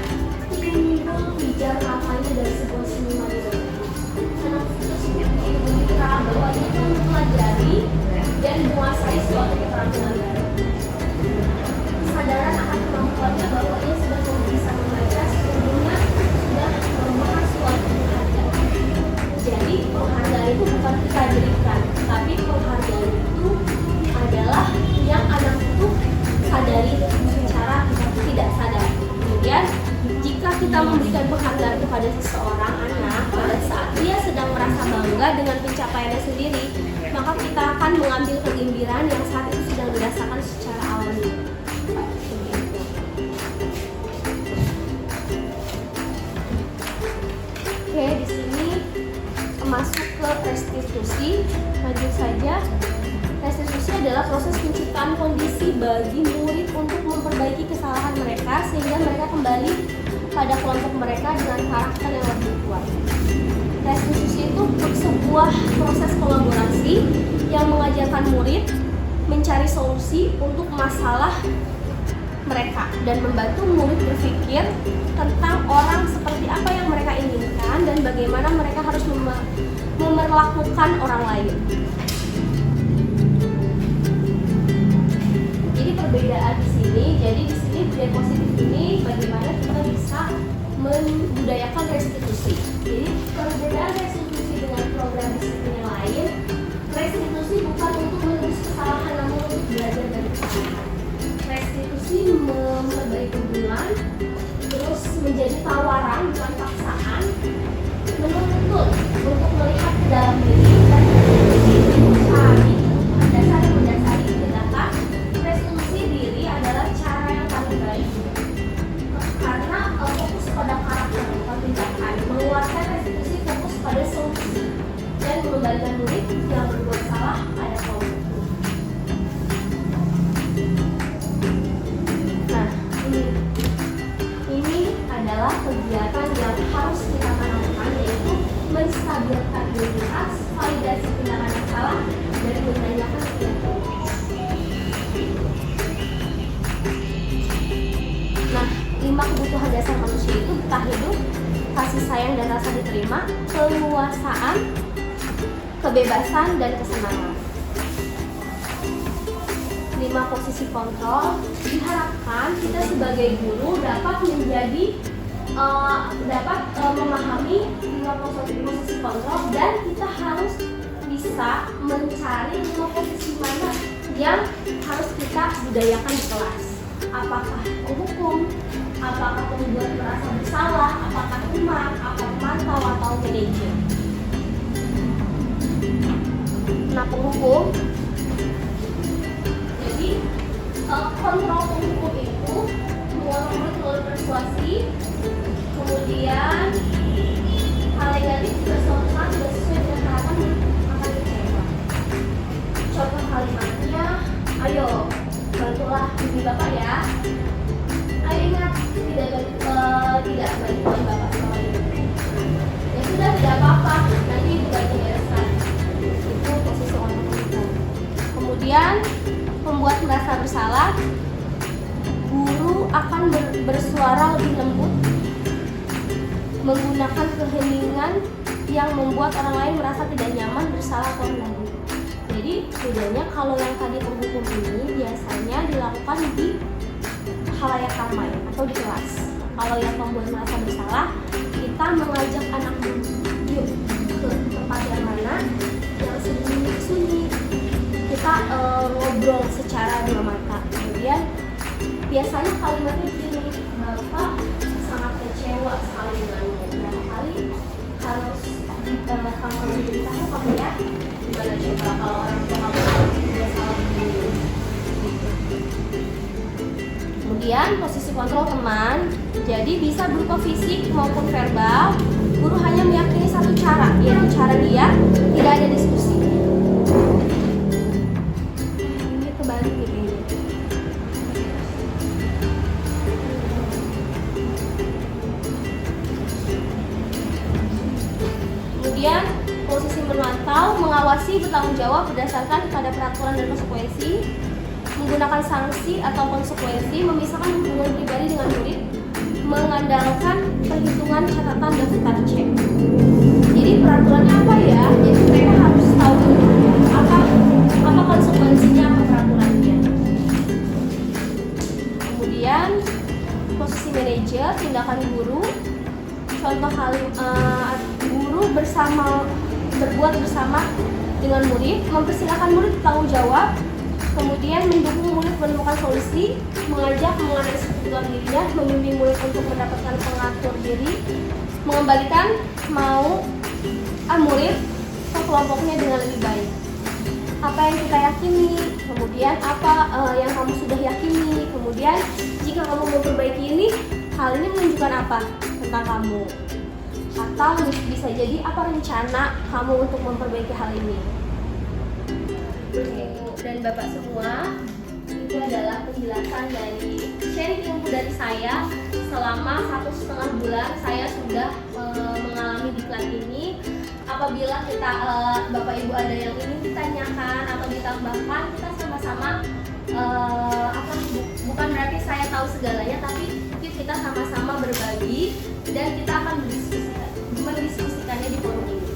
timbul pijar katanya dari sebuah seniman itu. Anak tersebut mengira bahwa dia telah mempelajari dan menguasai suatu keterampilan baru. Kesadaran akan kemampuannya bahwa dia sudah bisa membaca sebelumnya sudah membahas suatu penghargaan. Jadi penghargaan itu bukan kita berikan, tapi penghargaan itu adalah yang anak itu sadari secara tidak sadar. Kemudian jika kita memberikan penghargaan kepada seseorang anak pada saat dia sedang merasa bangga dengan pencapaiannya sendiri, maka kita akan mengambil kegembiraan yang saat itu sedang dirasakan secara alami. Oke, di sini masuk ke restitusi. Lanjut saja. Restitusi adalah proses penciptaan kondisi bagi murid untuk memperbaiki kesalahan mereka sehingga mereka kembali pada kelompok mereka dengan karakter yang lebih kuat. Restitusi itu sebuah proses kolaborasi yang mengajarkan murid mencari solusi untuk masalah mereka dan membantu murid berpikir tentang orang seperti apa yang mereka inginkan dan bagaimana mereka harus memperlakukan orang lain. Jadi perbedaan di sini, budaya positif ini bagaimana kita bisa membudayakan restitusi. Jadi perbedaan restitusi dengan program disiplin yang lain, restitusi bukan untuk menebus kesalahan namun untuk belajar dari kesalahan. Restitusi memperbaiki hubungan, terus menjadi tawaran bukan paksaan, menuntut untuk melihat ke dalam diri dan mencari dasar yang mendasari tindakan. Restitusi diri adalah cara yang paling baik karena fokus pada karakter bukan tindakan. Mengeluarkan restitusi fokus pada solusi dan mengembalikan murid yang berbuat salah pada kelompok. Adalah kegiatan yang harus kita tanamkan, yaitu menstabilkan identitas, validasi tindakan yang salah, dan menanyakan keyakinan. Nah, 5 kebutuhan dasar manusia itu betah hidup, kasih sayang dan rasa diterima, keleluasaan, kebebasan, dan kesenangan. 5 posisi kontrol diharapkan kita sebagai guru dapat memahami 5 posisi kontrol dan kita harus bisa mencari 5 posisi mana yang harus kita budayakan di kelas. Apakah penghukum, apakah pembuat merasa bersalah, apakah imam, apakah pemantau atau manajer. Nah, penghukum. Jadi kontrol penghukum itu mengontrol melalui persuasi. Kemudian hal negatif juga suatu saat tidak sesuai dengan harapan akan kecewa. Contoh kalimatnya, ayo bantulah ibu bapak ya. Ayo ingat tidak bantuan bapak sama ibu. Ya sudah, tidak apa-apa, nanti ibu bantu bereskan. Itu posisi orang itu. Kemudian membuat merasa bersalah, guru akan bersuara lebih lembut, menggunakan keheningan yang membuat orang lain merasa tidak nyaman, bersalah atau ragu. Jadi bedanya kalau yang tadi penghukum ini biasanya dilakukan di khalayak ramai atau di kelas. Kalau yang membuat merasa bersalah, kita mengajak anak yuk ke tempat yang mana yang sunyi. Kita ngobrol secara dua mata. Kemudian biasanya kalimatnya begini, Bapak sangat Kemudian posisi kontrol teman, jadi bisa berupa fisik maupun verbal. Guru hanya meyakini satu cara, yaitu cara dia tidak ada diskusi. Ini kebalik gitu ini. Kemudian posisi memantau, mengawasi, bertanggung jawab berdasarkan pada peraturan dan konsekuensi, menggunakan sanksi atau konsekuensi, memisahkan hubungan pribadi dengan murid, mengandalkan perhitungan catatan daftar cek. Jadi peraturannya apa ya? Jadi mereka harus tahu apa konsekuensinya, apa peraturannya. Kemudian posisi manajer, tindakan guru. Contoh hal guru berbuat bersama dengan murid, mempersilahkan murid bertanggung jawab, kemudian mendukung murid menemukan solusi, mengajak menganalisis kebutuhan dirinya, membimbing murid untuk mendapatkan pengatur diri, mengembalikan murid ke kelompoknya dengan lebih baik. Apa yang kita yakini, kemudian apa yang kamu sudah yakini, kemudian jika kamu memperbaiki ini, hal ini menunjukkan apa tentang kamu, atau bisa jadi apa rencana kamu untuk memperbaiki hal ini. Dan Bapak semua, itu adalah penjelasan dari sharing ilmu dari saya. Selama 1,5 bulan saya sudah mengalami diklat ini. Apabila kita Bapak Ibu ada yang ingin ditanyakan atau ditambahkan, kita sama-sama bukan berarti saya tahu segalanya, tapi kita sama-sama berbagi dan kita akan mendiskusikannya di forum ini.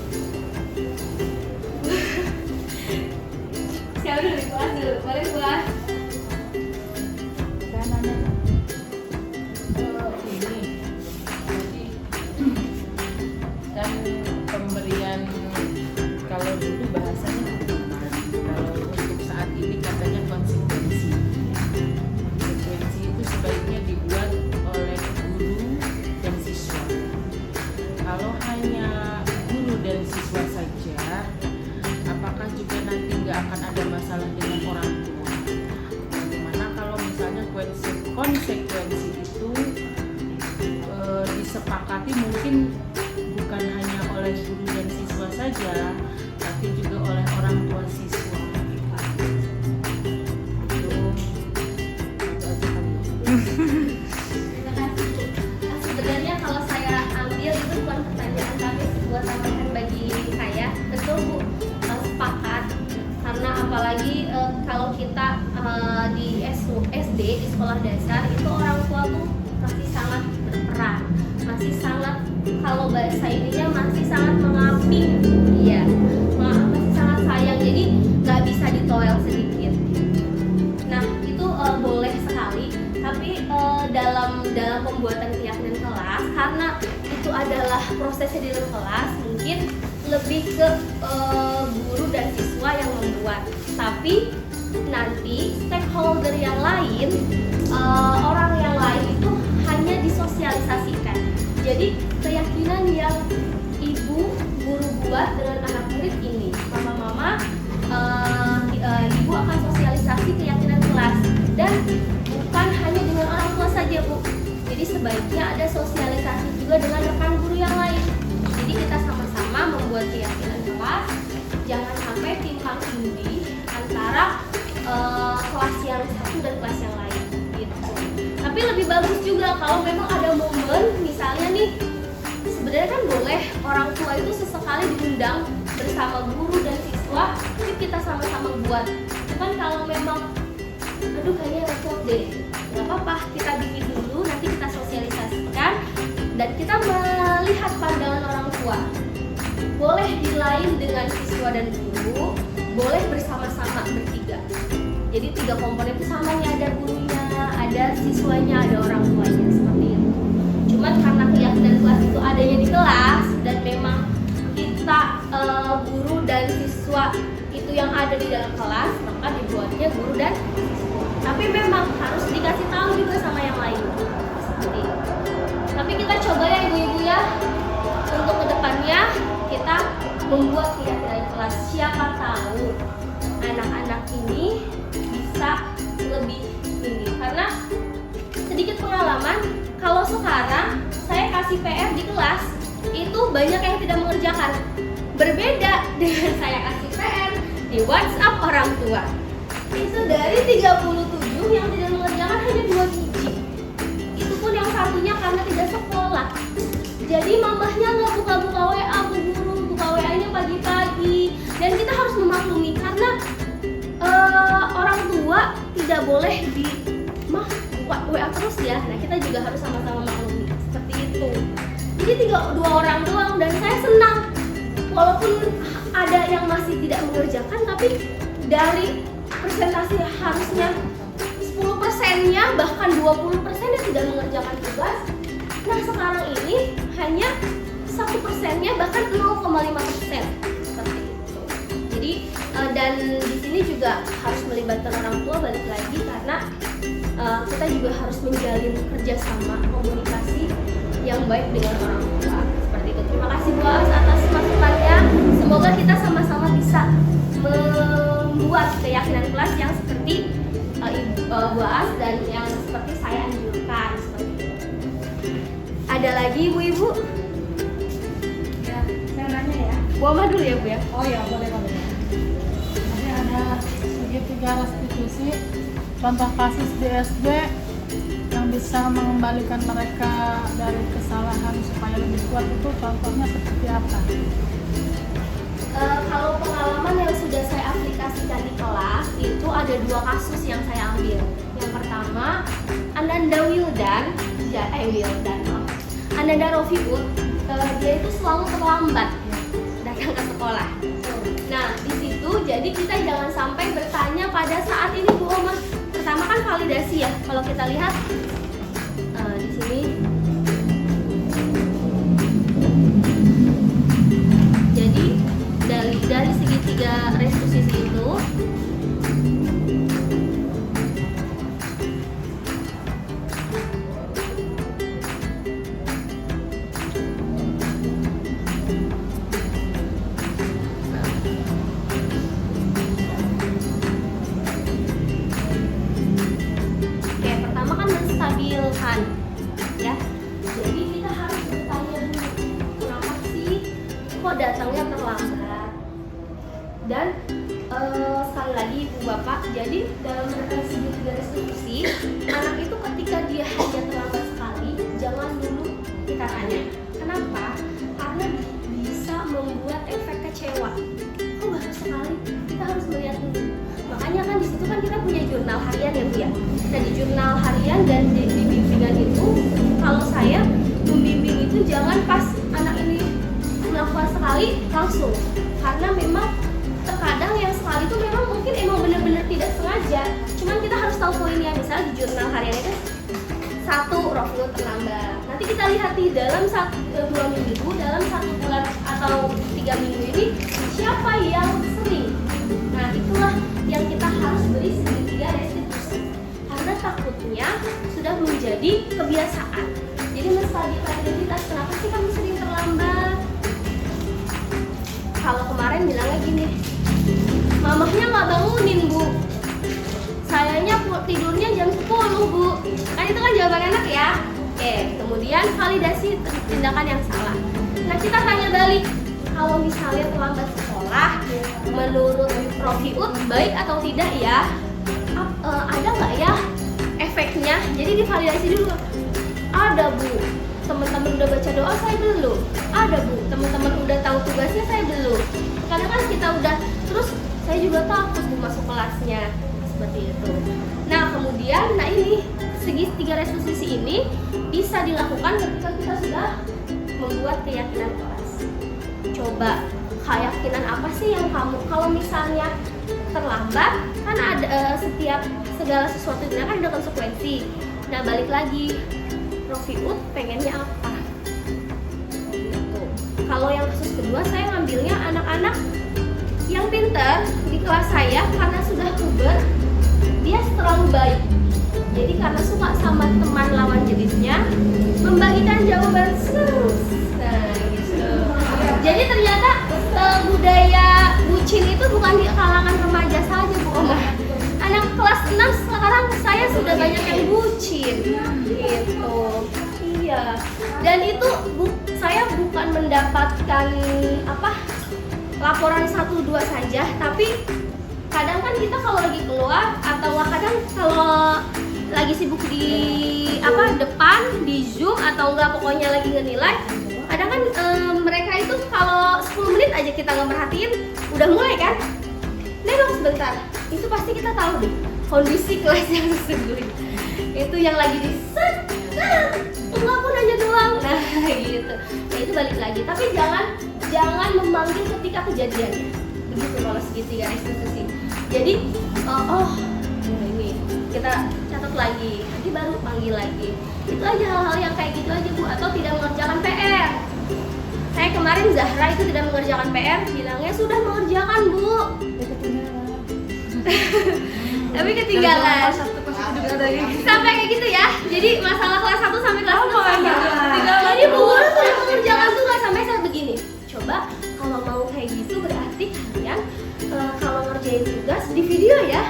Siapa dulu di kelas dulu? Boleh buat? Ini kan pemberian, kalau dulu bahasanya kalau untuk saat ini katanya konsekuensi. Konsekuensi itu sebaiknya dibuat oleh guru dan siswa. Kalau hanya guru dan siswa saja, apakah juga nanti nggak akan ada masalah dengan orang tua? Bagaimana kalau misalnya konsekuensi itu disepakati mungkin bukan hanya oleh guru dan siswa saja, tapi juga oleh orang tua siswa. Terima kasih. Sebenarnya kalau saya ambil itu bukan pertanyaan, tapi sebuah tambahan bagi saya. Betul Bu, sepakat. Karena apalagi kalau kita di SD, di sekolah dasar, itu orang tua tuh masih sangat berperan, masih sangat, kalau bahasa ininya masih sangat mengaping, iya, masih sangat sayang. Jadi nggak bisa ditoel sedikit. Nah itu boleh sekali, tapi dalam pembuatan keyakinan kelas, karena itu adalah prosesnya di dalam kelas, mungkin lebih ke guru dan siswa yang membuat. Tapi nanti stakeholder yang lain, orang yang lain itu hanya disosialisasikan. Jadi keyakinan yang ibu guru buat dengan anak murid ini, mama ibu akan sosialisasi keyakinan kelas, dan bukan hanya dengan orang tua saja Bu. Jadi sebaiknya ada sosialisasi juga dengan rekan guru yang lain. Jadi kita sama-sama membuat keyakinan kelas, jangan sampai timpang tindih antara kelas yang satu dan kelas yang lain gitu. Tapi lebih bagus juga kalau memang ada momen, misalnya nih, sebenarnya kan boleh orang tua itu sesekali diundang bersama guru dan siswa, yuk kita sama-sama buat. Cuman kalau memang aduh kayaknya repot deh, nggak apa-apa, kita bikin dulu, nanti kita sosialisasikan dan kita melihat pandangan orang tua. Boleh di lain dengan siswa dan guru, boleh bersama-sama bertiga. Jadi 3 komponen itu sama nih, ada gurunya, ada siswanya, ada orang tuanya, seperti itu. Cuman karena keyakinan kelas itu adanya di kelas dan memang kita guru dan siswa itu yang ada di dalam kelas, maka dibuatnya guru dan siswa. Tapi memang harus dikasih tahu juga sama yang lain, seperti itu. Tapi kita coba ya ibu-ibu ya, untuk kedepannya kita membuat keyakinan kelas. Siapa tahu anak-anak ini bisa lebih ini, karena kelas itu banyak yang tidak mengerjakan. Berbeda dengan saya kasih PR di WhatsApp orang tua. Itu dari 37 yang tidak mengerjakan hanya 2 biji. Itu pun yang satunya karena tidak sekolah. Jadi mamahnya nggak buka-buka WA Bu Guru, buka WA-nya pagi-pagi. Dan kita harus memaklumi karena orang tua tidak boleh buka WA terus ya. Nah kita juga harus sama-sama maklumi seperti itu. Jadi 2 orang doang dan saya senang. Walaupun ada yang masih tidak mengerjakan, tapi dari presentasi harusnya 10%-nya bahkan 20%-nya tidak mengerjakan tugas. Nah sekarang ini hanya 1%-nya bahkan 0,5% seperti itu. Jadi dan di sini juga harus melibatkan orang tua balik lagi karena kita juga harus menjalin kerjasama komunikasi yang baik dengan orang tua seperti itu. Terima kasih Bu As atas masukannya. Semoga kita sama-sama bisa membuat keyakinan kelas yang seperti Bu As dan yang seperti saya anjurkan seperti itu. Ada lagi Ibu-ibu? Ya, saya nanya ya. Bu Ama dulu ya Bu ya. Oh ya, boleh. Jadi ada segitiga restitusi, contoh kasus di SD yang bisa mengembalikan mereka dari kesalahan supaya lebih kuat itu contohnya seperti apa? Kalau pengalaman yang sudah saya aplikasikan di kelas itu ada 2 kasus yang saya ambil. Yang pertama Ananda Ananda Rofiud, dia itu selalu terlambat datang ke sekolah. Nah di situ jadi kita jangan sampai bertanya pada saat ini Bu Oma. Pertama kan validasi ya. Kalau kita lihat di sini. Jadi dari segitiga restitusi itu menstabilkan ya. Jadi kita harus bertanya dulu kenapa sih kok datangnya terlambat. Dan sekali lagi Ibu Bapak, jadi dalam segitiga restitusi anak itu ketika dia hanya terlambat sekali jangan dulu kita tanya kenapa, karena bisa membuat efek kecewa. Kok baru sekali? Kita harus melihat dulu. Makanya kan di situ kan kita punya jurnal harian ya Bu ya. Nah di jurnal harian dan di bimbingan itu, kalau saya membimbing itu jangan pas anak ini melakukan sekali langsung, karena memang terkadang yang sekali itu memang mungkin emang benar-benar tidak sengaja. Cuman kita harus tahu poinnya. Misalnya di jurnal harian itu 1 Rofiud terlambat. Nanti kita lihat di dalam 2 minggu, dalam 1 bulan atau 3 minggu ini siapa yang sering. Nah itulah yang kita harus beri segitiga restitusi, karena takutnya sudah menjadi kebiasaan. Jadi menstabilkan identitas, kenapa sih kamu sering terlambat? Kalau kemarin bilangnya gini, mamahnya nggak bangunin Bu, sayanya tidurnya jam 10 Bu. Kan itu kan jawaban anak ya. Kemudian validasi tindakan yang salah. Nah kita tanya balik, kalau misalnya terlambat sekolah, menurut Rofiud baik atau tidak ya? Ada nggak ya efeknya? Jadi divalidasi dulu. Ada Bu, teman-teman udah baca doa, saya belum. Ada Bu, teman-teman udah tahu tugasnya, saya belum. Karena kan kita udah, terus saya juga takut Bu masuk kelasnya seperti itu. Nah kemudian, ini segitiga restitusi ini bisa dilakukan ketika kita sudah membuat keyakinan kelas. Coba keyakinan apa sih yang kamu, kalau misalnya terlambat kan ada segala sesuatu itu kan ada konsekuensi. Nah balik lagi, Rofiud pengennya apa gitu. Kalau yang kasus kedua saya ngambilnya anak-anak yang pintar di kelas saya, karena sudah puber dia terlalu baik. Jadi karena suka sama teman lawan jenisnya, membagikan jawaban terus. Nah gitu. Jadi ternyata budaya bucin itu bukan di kalangan remaja saja Bu Oma. Anak kelas 6 sekarang saya sudah banyak yang bucin gitu. Iya Iya. Dan itu saya bukan mendapatkan laporan 1-2 saja, tapi kadang kan kita kalau lagi keluar atau kadang kalau lagi sibuk di depan di Zoom atau enggak pokoknya lagi ngenilai, kadang kan mereka itu kalau 10 menit aja kita nggak perhatiin udah mulai kan, nengok sebentar, itu pasti kita tahu deh kondisi kelas yang sesungguhnya itu yang lagi di set, enggak aku nanya doang, nah gitu. Nah itu balik lagi, tapi jangan memanggil ketika kejadiannya, begitu kalau segitiga restitusi. Jadi ini kita catat lagi, nanti baru panggil lagi. Itu aja hal-hal yang kayak gitu aja Bu, atau tidak mengerjakan PR. Saya kemarin Zahra itu tidak mengerjakan PR, bilangnya sudah mengerjakan Bu. Tapi ketinggalan. Sampai kayak gitu ya. Jadi masalah kelas 1 sampai kelas 6 sama. Jadi Bu guru sudah mengerjakan tuh nggak sampai saat begini. Coba kalau mau kayak gitu berarti kalian kalau ngerjain tugas di video ya.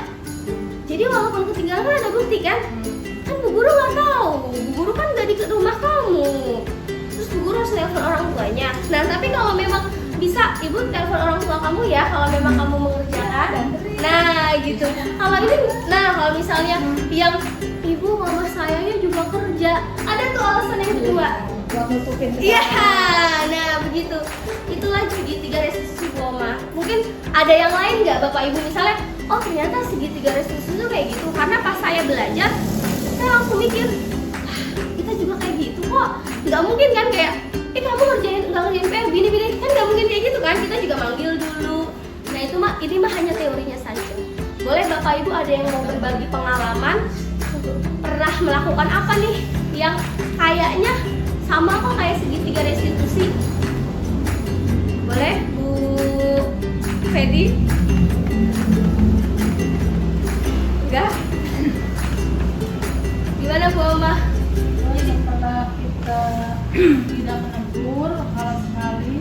Jadi walaupun ketinggalan kan ada bukti kan? Kan Bu guru nggak tahu. Bu guru kan nggak di rumah kamu. Terus Bu guru harus telepon orang tuanya. Nah tapi kalau memang bisa Ibu telepon orang tua kamu ya kalau memang kamu mengerjakan. Nah gitu. Kalau ini, kalau misalnya yang Ibu mama sayanya juga kerja, ada tuh alasan yang kedua. Iya, nah begitu. Itulah segitiga restitusi Bu Oma. Mungkin ada yang lain nggak Bapak Ibu misalnya? Oh ternyata segitiga restitusi itu kayak gitu. Karena pas saya belajar, saya langsung mikir, kita juga kayak gitu kok. Nggak mungkin kan kayak, kamu nggak ngerjain PR bini kan nggak mungkin kayak gitu kan. Kita juga manggil dulu. Nah itu ini mah hanya teorinya saja. Boleh Bapak Ibu ada yang mau berbagi pengalaman pernah melakukan apa nih yang kayaknya sama kok kayak segitiga restitusi? Boleh Bu Fedi? Enggak? Gimana Bu Oma? Setelah kita tidak menegur hal sekali,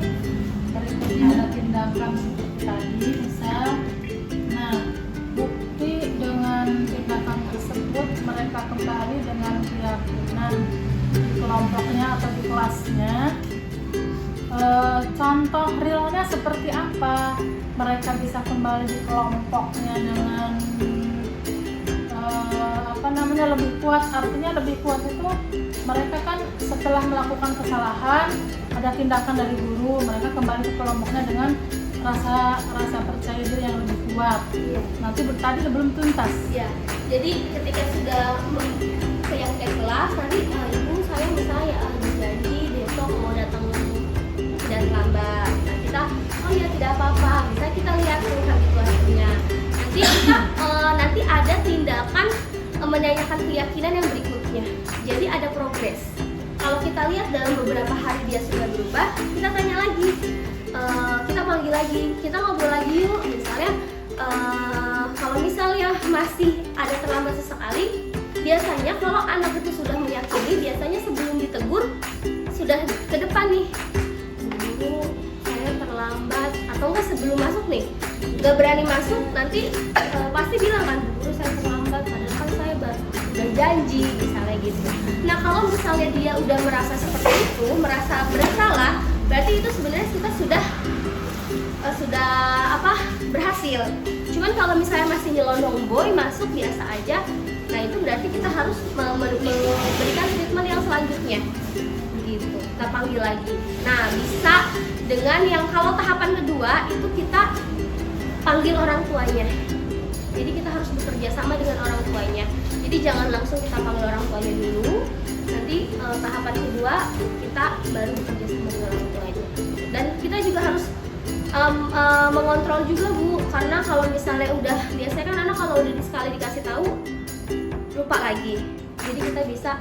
berikutnya ada tindakan seperti tadi, misal, bukti dengan tindakan tersebut mereka kembali dengan keyakinan di kelompoknya atau di kelasnya. Contoh realnya seperti apa? Mereka bisa kembali di kelompoknya dengan lebih kuat. Artinya lebih kuat itu mereka kan setelah melakukan kesalahan ada tindakan dari guru, mereka kembali ke kelompoknya dengan rasa percaya diri yang lebih kuat. Iya. Nanti tadi belum tuntas. Ya, jadi ketika sudah ke kelas nanti Ibu saya misalnya janji besok mau datang dan lambat. Nah kita tidak apa-apa, bisa kita lihat rekapitulasinya. Nanti ada tindakan menanyakan keyakinan yang berikutnya. Jadi ada progres. Kalau kita lihat dalam beberapa hari dia sudah berubah, kita tanya lagi, kita panggil lagi, kita ngobrol lagi yuk. Misalnya kalau misalnya masih ada terlambat sesekali, biasanya kalau anak itu sudah meyakini, biasanya sebelum ditegur sudah ke depan nih, guru saya terlambat, atau enggak sebelum masuk nih nggak berani masuk, nanti pasti bilang kan guru saya terlambat, padahal kan saya udah janji misalnya gitu. Nah kalau misalnya dia udah merasa seperti itu, merasa bersalah, berarti itu sebenarnya kita sudah berhasil. Cuman kalau misalnya masih nyelondong boy masuk biasa aja, nah itu berarti kita harus memberikan treatment yang selanjutnya gitu, kita panggil lagi. Nah bisa dengan yang kalau tahapan kedua itu kita panggil orang tuanya. Jadi kita harus bekerja sama dengan orang tuanya. Jadi jangan langsung kita panggil orang tuanya dulu, nanti tahapan kedua kita baru bekerja sama dengan orang tuanya. Dan kita juga harus mengontrol juga Bu, karena kalau misalnya udah, biasanya kan anak kalau udah sekali dikasih tahu lupa lagi. Jadi kita bisa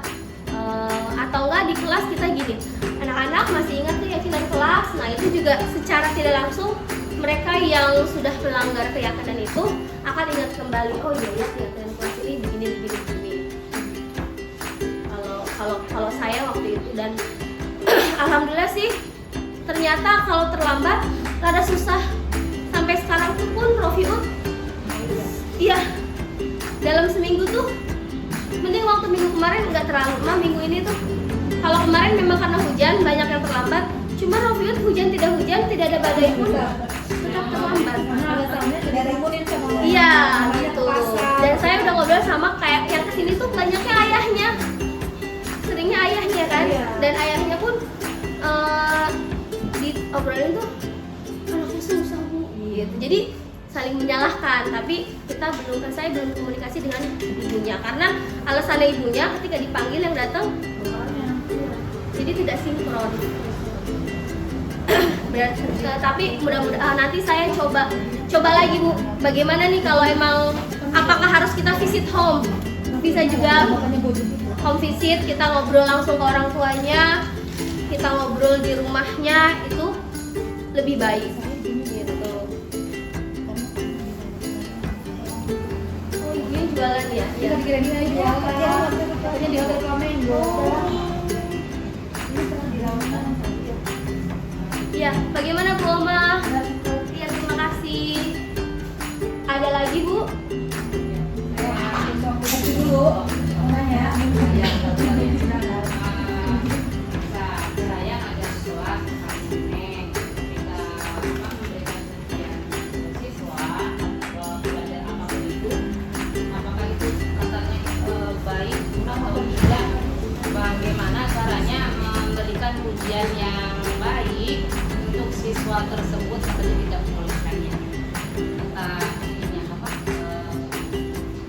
atau enggak di kelas kita gini, anak-anak masih ingat keyakinan kelas. Nah itu juga secara tidak langsung mereka yang sudah melanggar keyakinan itu akan ingat kembali, oh iya ya keyakinan kelas ini begini. Kalau saya waktu itu, dan alhamdulillah sih ternyata kalau terlambat rada susah. Sampai sekarang tuh pun Rofiul, iya dalam seminggu tuh, mending waktu minggu kemarin nggak terlalu lama, minggu ini tuh kalau kemarin memang karena hujan banyak yang terlambat. Cuma Rofiut hujan tidak ada badai pun tetap terlambat. Alasannya tidak dimunin sama orang. Iya Namanya gitu. pasar. Dan saya udah ngobrol sama kayak yang kesini tuh banyaknya ayahnya, seringnya ayahnya kan. Iya. Dan ayahnya pun diobrolin tuh anaknya susah bu, gitu. Jadi saling menyalahkan, tapi saya belum komunikasi dengan ibunya karena alasannya ibunya ketika dipanggil yang datang jadi tidak sinkron. Tapi mudah-mudahan nanti saya coba lagi bu, bagaimana nih kalau emang apakah harus kita visit home? Bisa juga home visit, kita ngobrol langsung ke orang tuanya, kita ngobrol di rumahnya, itu lebih baik gitu. Oh ibunya jualan ya? Kita kira-kira jualan. Kerja di hotel Flamengo. Iya, bagaimana Bu Oma? Iya, terima kasih. Ada lagi Bu? Kasih dulu. Ya. Saya ada sekolah ini kita memberikan pendidikan siswa belajar apapun itu, apakah itu katanya baik atau tidak, bagaimana caranya memberikan ujian yang baik untuk siswa tersebut katanya tidak memulihkannya. Entah ininya apa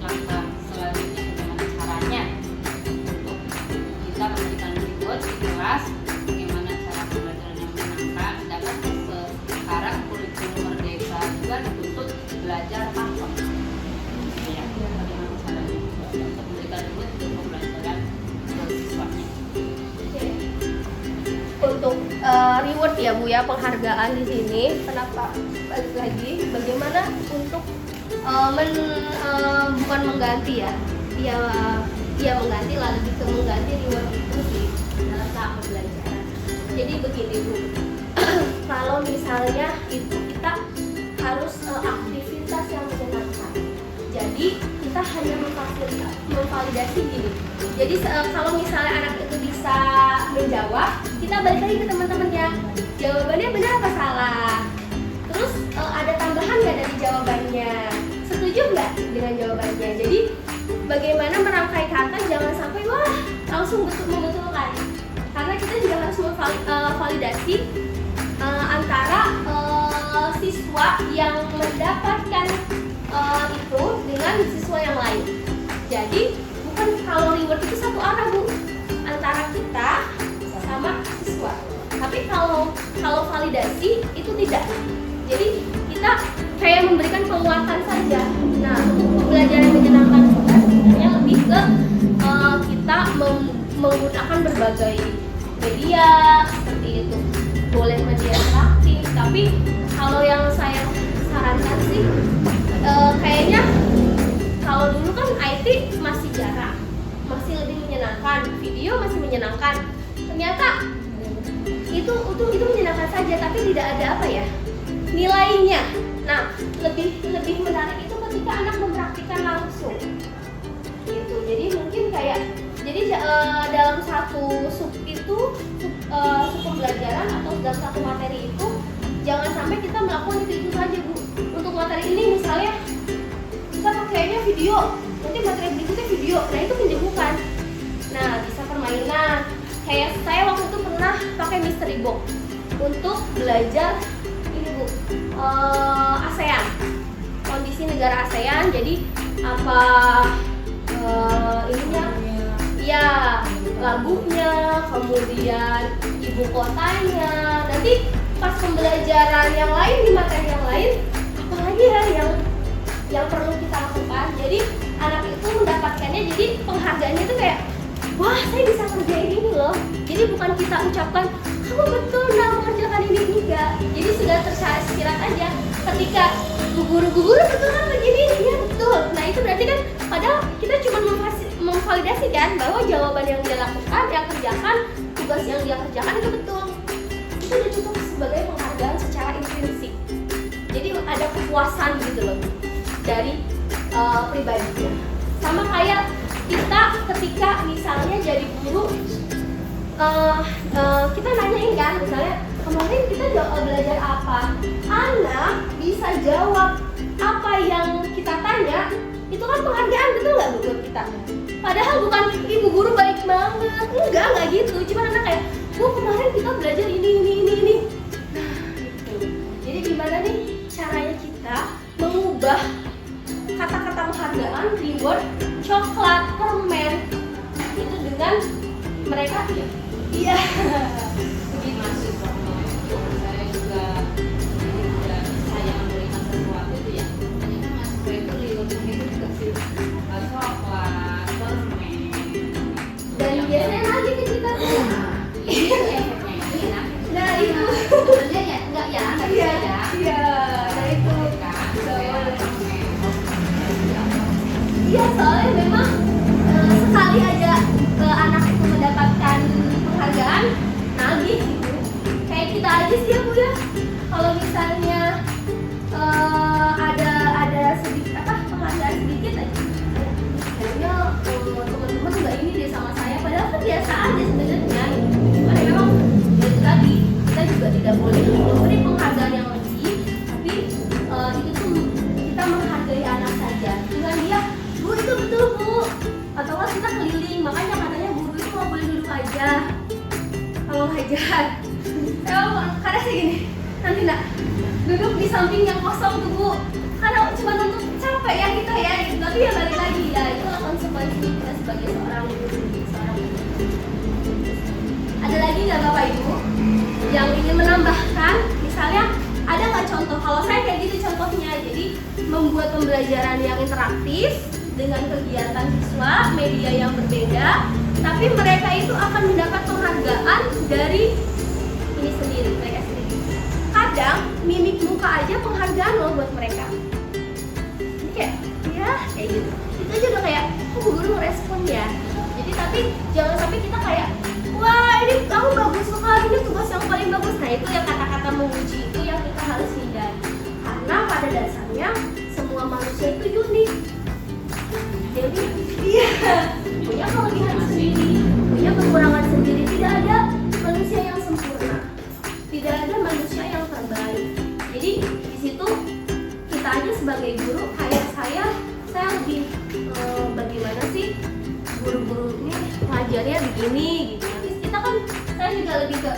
langkah selanjutnya bagaimana caranya untuk kita memberikan reward di kelas, bagaimana cara pembelajaran yang menyenangkan. Sedangkan sekarang kurikulum merdeka juga dituntut belajar apa ya, bagaimana caranya untuk memberikan reward untuk pembelajaran siswanya. Untuk reward ya Bu ya, penghargaan di sini. Kenapa balik lagi? Bagaimana untuk bukan mengganti ya? Iya mengganti lah, lebih ke mengganti reward itu sih dalam tahap pembelajaran. Jadi begini Bu, kalau misalnya itu kita harus aktivitas yang menyenangkan. Jadi kita hanya memvalidasi gini. Jadi kalau misalnya anak itu bisa menjawab, kita balik lagi ke teman-temannya. Jawabannya benar apa salah? Terus ada tambahan nggak dari jawabannya? Setuju nggak dengan jawabannya? Jadi bagaimana merangkai kata, jangan sampai wah langsung membetulkan. Karena kita juga harus memvalidasi antara siswa yang mendapatkan itu dengan siswa yang lain. Jadi bukan kalau reward itu satu arah Bu, antara kita sama siswa. Tapi kalau validasi itu tidak. Jadi kita kayak memberikan penguatan saja. Nah, untuk pembelajaran menyenangkan juga sebenarnya lebih ke kita menggunakan berbagai media seperti itu. Boleh media interaktif, tapi kalau yang saya sarankan sih kayaknya kalau dulu kan IT masih jarang, masih lebih menyenangkan, video masih menyenangkan. Ternyata itu menyenangkan saja, tapi tidak ada apa ya nilainya. Nah, lebih menarik itu ketika anak mempraktikkan langsung. Gitu. Jadi mungkin kayak dalam satu sub pembelajaran atau dalam satu materi itu jangan sampai kita melakukan itu saja Bu. Untuk materi ini misalnya kita pakainya video, nanti materi berikutnya video. Nah, itu menjemukan. Nah, bisa permainan. Kayak saya waktu itu pernah pakai mystery box untuk belajar ini Bu, ASEAN, kondisi negara ASEAN. Jadi apa ininya, ya lagunya, kemudian ibu kotanya. Nanti pas pembelajaran yang lain di materi yang lain, apalagi ya yang perlu kita lakukan. Jadi anak itu mendapatkannya, jadi penghargaannya itu kayak wah saya bisa kerjain ini loh. Jadi bukan kita ucapkan kamu betul nggak mengerjakan ini, enggak. Jadi sudah tersirat aja ketika guru betul kan begini, iya betul. Nah itu berarti kan padahal kita cuma memvalidasikan bahwa jawaban yang dia lakukan, yang kerjakan, tugas yang dia kerjakan itu betul. Itu udah cukup sebagai penghargaan secara intrinsik. Jadi ada kepuasan gitu loh dari pribadinya. Sama kayak kita ketika misalnya jadi guru kita nanyain kan, misalnya kemarin kita belajar apa, anak bisa jawab apa yang kita tanya, itu kan penghargaan, betul nggak Bu buat kita? Padahal bukan ibu guru baik banget, enggak gitu, cuma anak kayak, Bu kemarin kita belajar ini. Nah gitu. Jadi gimana nih caranya kita mengubah kata-kata penghargaan, reward, coklat, permen itu dengan mereka iya begitu. Masuk saya juga saya memberikan sesuatu itu ya, ternyata mahasiswa itu rewardnya itu juga sih coklat, permen, Dan biasanya lagi ke kita tuh. itu efeknya itu ya. Nah itu Sebenarnya ya enggak ya, enggak bisa ya. iya, nah itu Kan, saya permen. iya, soalnya memang sekali aja anak itu mendapatkan penghargaan, nagih gitu. Kayak kita aja sih ya Bu ya, kalau misalnya ada sedikit penghargaan sedikit aja, kayaknya teman-teman nggak ini deh sama saya, padahal kan biasa aja sebenarnya. Cuman ya memang ya itu tadi, kita juga tidak boleh memberi penghargaan yang lebih, tapi itu tuh kita menghargai anak saja dengan dia, Bu itu betul Bu, atau kan kita keliling, makanya katanya guru itu nggak boleh duduk aja kalau ngajar. Karena saya gini, nanti nak duduk di samping yang kosong tuh Bu, karena cuma untuk capek ya kita ya gitu. Tapi ya balik lagi ya, itulah konsekuensi kita sebagai seorang guru, seorang ibu. Ada lagi nggak Bapak Ibu yang ingin menambahkan? Misalnya ada nggak contoh? Kalau saya kayak gitu contohnya, jadi membuat pembelajaran yang interaktif dengan kegiatan siswa, media yang berbeda, tapi mereka itu akan mendapat penghargaan dari ini sendiri, mereka sendiri. Kadang mimik muka aja penghargaan loh buat mereka. Ini kayak, ya kayak gitu. Itu aja udah kayak, oh guru ngerespon ya. Jadi tapi jangan sampai kita kayak, wah ini kamu bagus sekali, ini tugas yang paling bagus. Nah itu yang kata-kata memuji itu yang kita harus hindari. Karena pada dasarnya semua manusia itu unik. Jadi iya, punya kelebihan sendiri, punya kekurangan sendiri. Tidak ada manusia yang sempurna, tidak ada manusia yang terbaik. Jadi di situ kita aja sebagai guru, kayak saya lebih bagaimana sih guru-guru ini ngajarnya begini gitu. Terus kita kan, saya juga lebih ke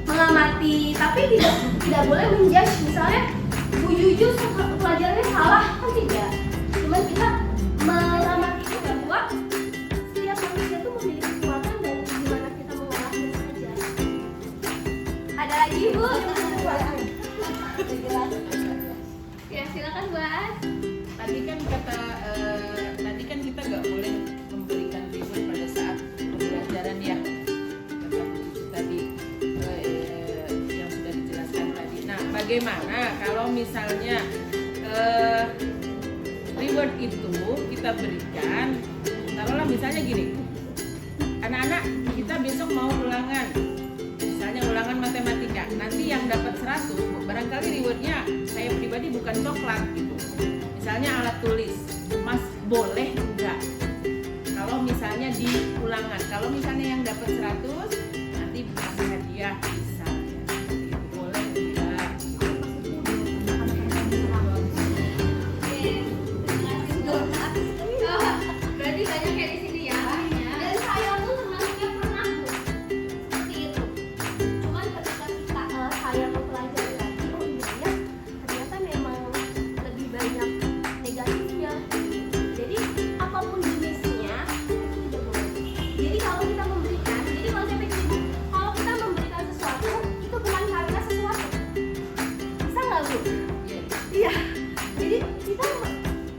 mengamati, tapi tidak boleh menjudge. Misalnya Bu Juju pelajarannya salah, kan tidak. Cuman kita mengamati itu bahwa setiap manusia itu memiliki kekuatan dan gimana kita mengolahnya saja. Ada lagi Bu? Ya silakan buat. Tadi kan kita nggak boleh memberikan reward pada saat pembelajaran ya, kata Bu Cici tadi yang sudah dijelaskan tadi. Nah, bagaimana kalau misalnya reward itu kita berikan, taruhlah misalnya gini, anak-anak kita besok mau ulangan, misalnya ulangan matematika, nanti yang dapat 100, barangkali rewardnya saya pribadi bukan coklat gitu, misalnya alat tulis, Mas boleh enggak kalau misalnya di ulangan, kalau misalnya yang dapat 100 nanti kasih hadiah misalnya, itu boleh enggak? Berarti banyak kayak di sini ya. Dan saya pun termasuknya pernah Bu, seperti itu. Cuman ketika saya mempelajari lagi, oh iya ya, ternyata memang lebih banyak negatifnya. Jadi apapun jenisnya itu tidak boleh. Jadi kalau kita memberikan, jadi konsepnya gini, kalau kita memberikan sesuatu itu bukan karena sesuatu. Bisa nggak Bu? Iya. Jadi kita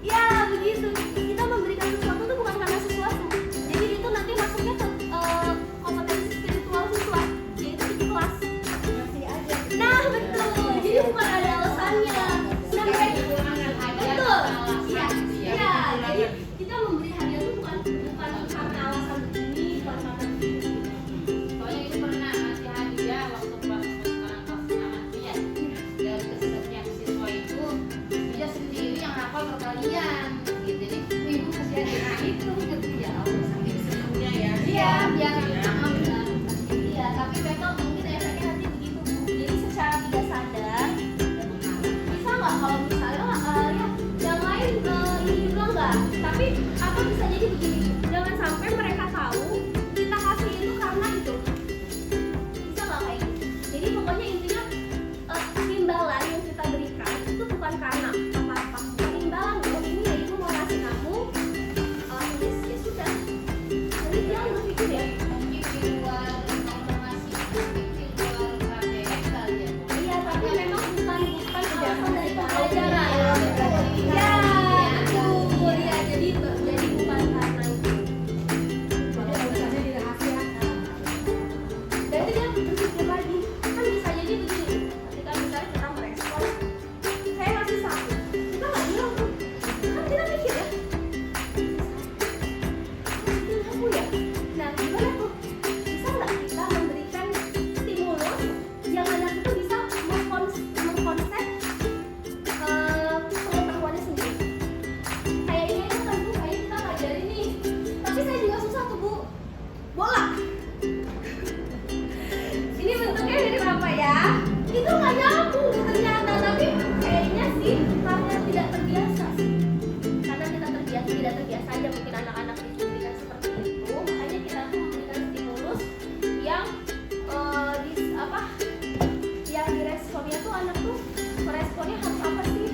ya begitu. Kita memberikan sesuatu itu bukan karena sesuatu. Jadi itu nanti masuknya ke kompetensi spiritual siswa, yaitu ikhlas. Masih aja. Nah, berpikir lagi, kan bisa jadi begini, ketika misalnya kita merespon saya masih sakit, kita nggak bilang tuh, kan kita mikir ya mungkin aku ya. Nah gimana tuh, bisa nggak kita memberikan stimulus yang anak itu bisa mengkonsep pengetahuannya sendiri. Kayaknya itu kan Bu, kayak kita ngajarin nih, tapi saya juga susah tuh Bu, bola. Ini bentuknya mirip apa ya? Itu nggak nyambung ternyata, tapi kayaknya sih karena tidak terbiasa sih. Karena kita tidak terbiasa aja mungkin anak-anak diberikan seperti itu, makanya kita tuh memberikan stimulus yang yang diresponnya tuh anak tuh meresponnya harus apa sih?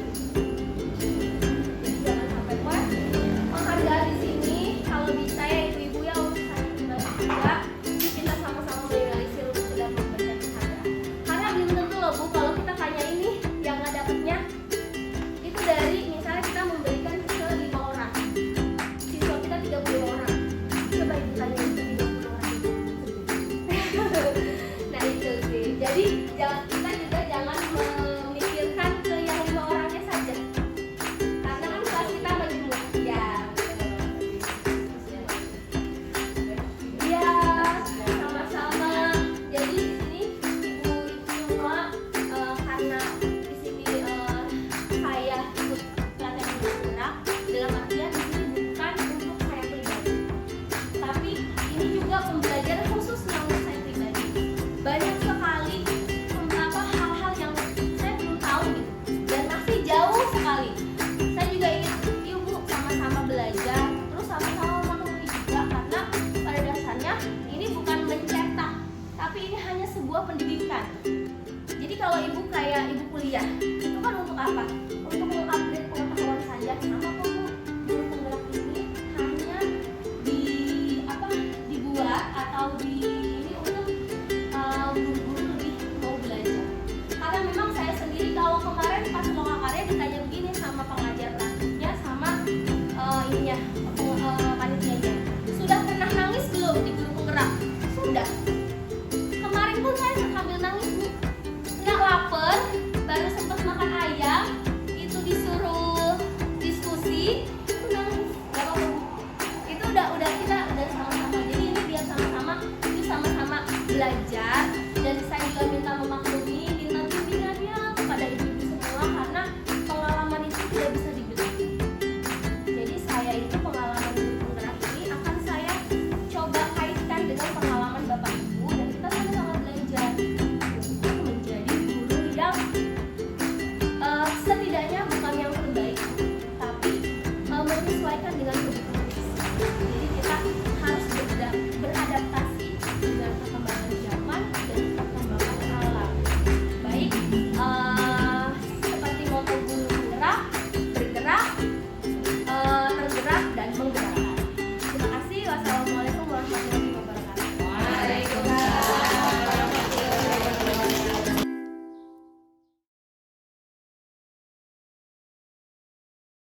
Jadi jangan sampai buat penghargaan di sini. Kalau bisa ya ibu-ibu ya untuk saya pribadi juga, kita sama-sama merealisir untuk tidak memberikan penghargaan. Karena belum tentu loh Bu, kalau kita tanya ini yang nggak dapetnya itu dari misalnya kita memberikan ke 5 orang, siswa kita 30 orang. Coba ibu tanya itu 30 orang. Nah itu sih. Jadi kita juga jangan memikirkan ke yang 5 orangnya saja. Karena kan kelas kita majemuk. Ya. Iya, sama-sama. Jadi di sini ibu semua karena di sini saya ikut pelatihan bergerak dalam artian di sini bukan untuk saya pribadi, tapi ini juga pembelajaran khususnya untuk saya pribadi. Banyak sekali hal-hal yang saya belum tahu gitu, dan masih jauh sekali. Saya juga ingin ibu sama-sama belajar, terus sama-sama memahami juga, karena pada dasarnya ini bukan mencetak, tapi ini hanya sebuah pendidikan. Jadi kalau ibu kayak ibu kuliah, itu kan untuk apa? Untuk mengupgrade pengetahuan saja. Sama kok Bu, guru penggerak ini hanya dibuat atau ini untuk guru-guru lebih mau belajar. Karena memang saya sendiri kalau kemarin pas lokakarya ditanya begini sama pengajar praktiknya sama panitianya, sudah pernah nangis belum di guru penggerak? Sudah. Kemarin pun saya sambil nangis Bu, nggak lapar, baru sempat makan ayam